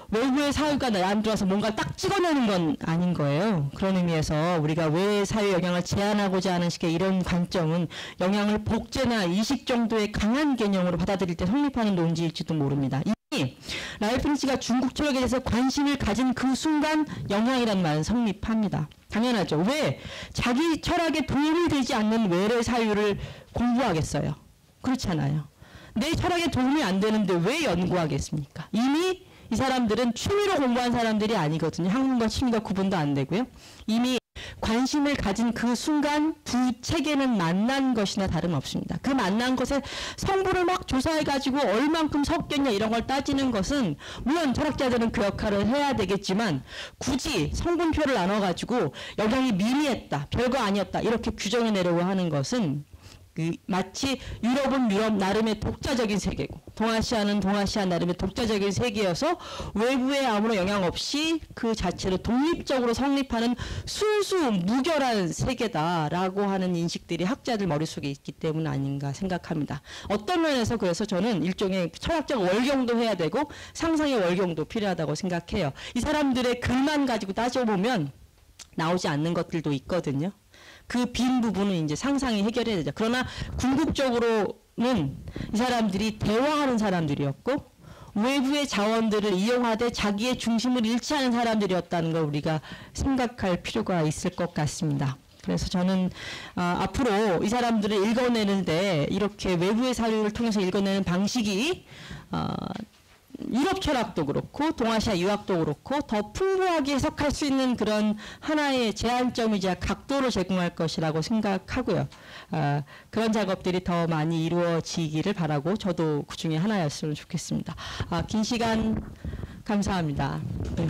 외부의 사유가 나안 들어와서 뭔가 딱 찍어내는 건 아닌 거예요. 그런 의미에서 우리가 외의 사유 영향을 제한하고자 하는 식의 이런 관점은 영향을 복제나 이식 정도의 강한 개념으로 받아들일 때 성립하는 논지일지도 모릅니다. 이미 라이프니츠가 중국 철학에 대해서 관심을 가진 그 순간 영향이라는 말은 성립합니다. 당연하죠. 왜 자기 철학에 도움이 되지 않는 외의 사유를 공부하겠어요? 그렇잖아요. 내 철학에 도움이 안 되는데 왜 연구하겠습니까? 이미 이 사람들은 취미로 공부한 사람들이 아니거든요. 학문과 취미가 구분도 안 되고요. 이미 관심을 가진 그 순간 두 체계는 만난 것이나 다름없습니다. 그 만난 것의 성분을 막 조사해가지고 얼만큼 섞였냐 이런 걸 따지는 것은 물론 철학자들은 그 역할을 해야 되겠지만 굳이 성분표를 나눠가지고 영향이 미미했다, 별거 아니었다 이렇게 규정해내려고 하는 것은 마치 유럽은 유럽 나름의 독자적인 세계고 동아시아는 동아시아 나름의 독자적인 세계여서 외부에 아무런 영향 없이 그 자체로 독립적으로 성립하는 순수 무결한 세계다라고 하는 인식들이 학자들 머릿속에 있기 때문 아닌가 생각합니다. 어떤 면에서 그래서 저는 일종의 철학적 월경도 해야 되고 상상의 월경도 필요하다고 생각해요. 이 사람들의 글만 가지고 따져보면 나오지 않는 것들도 있거든요. 그 빈 부분은 이제 상상이 해결해야 되죠. 그러나 궁극적으로는 이 사람들이 대화하는 사람들이었고 외부의 자원들을 이용하되 자기의 중심을 잃지 않은 사람들이었다는 걸 우리가 생각할 필요가 있을 것 같습니다. 그래서 저는 앞으로 이 사람들을 읽어내는데 이렇게 외부의 사유를 통해서 읽어내는 방식이 유럽 철학도 그렇고 동아시아 유학도 그렇고 더 풍부하게 해석할 수 있는 그런 하나의 제한점이자 각도를 제공할 것이라고 생각하고요. 그런 작업들이 더 많이 이루어지기를 바라고 저도 그 중에 하나였으면 좋겠습니다. 긴 시간 감사합니다. 네.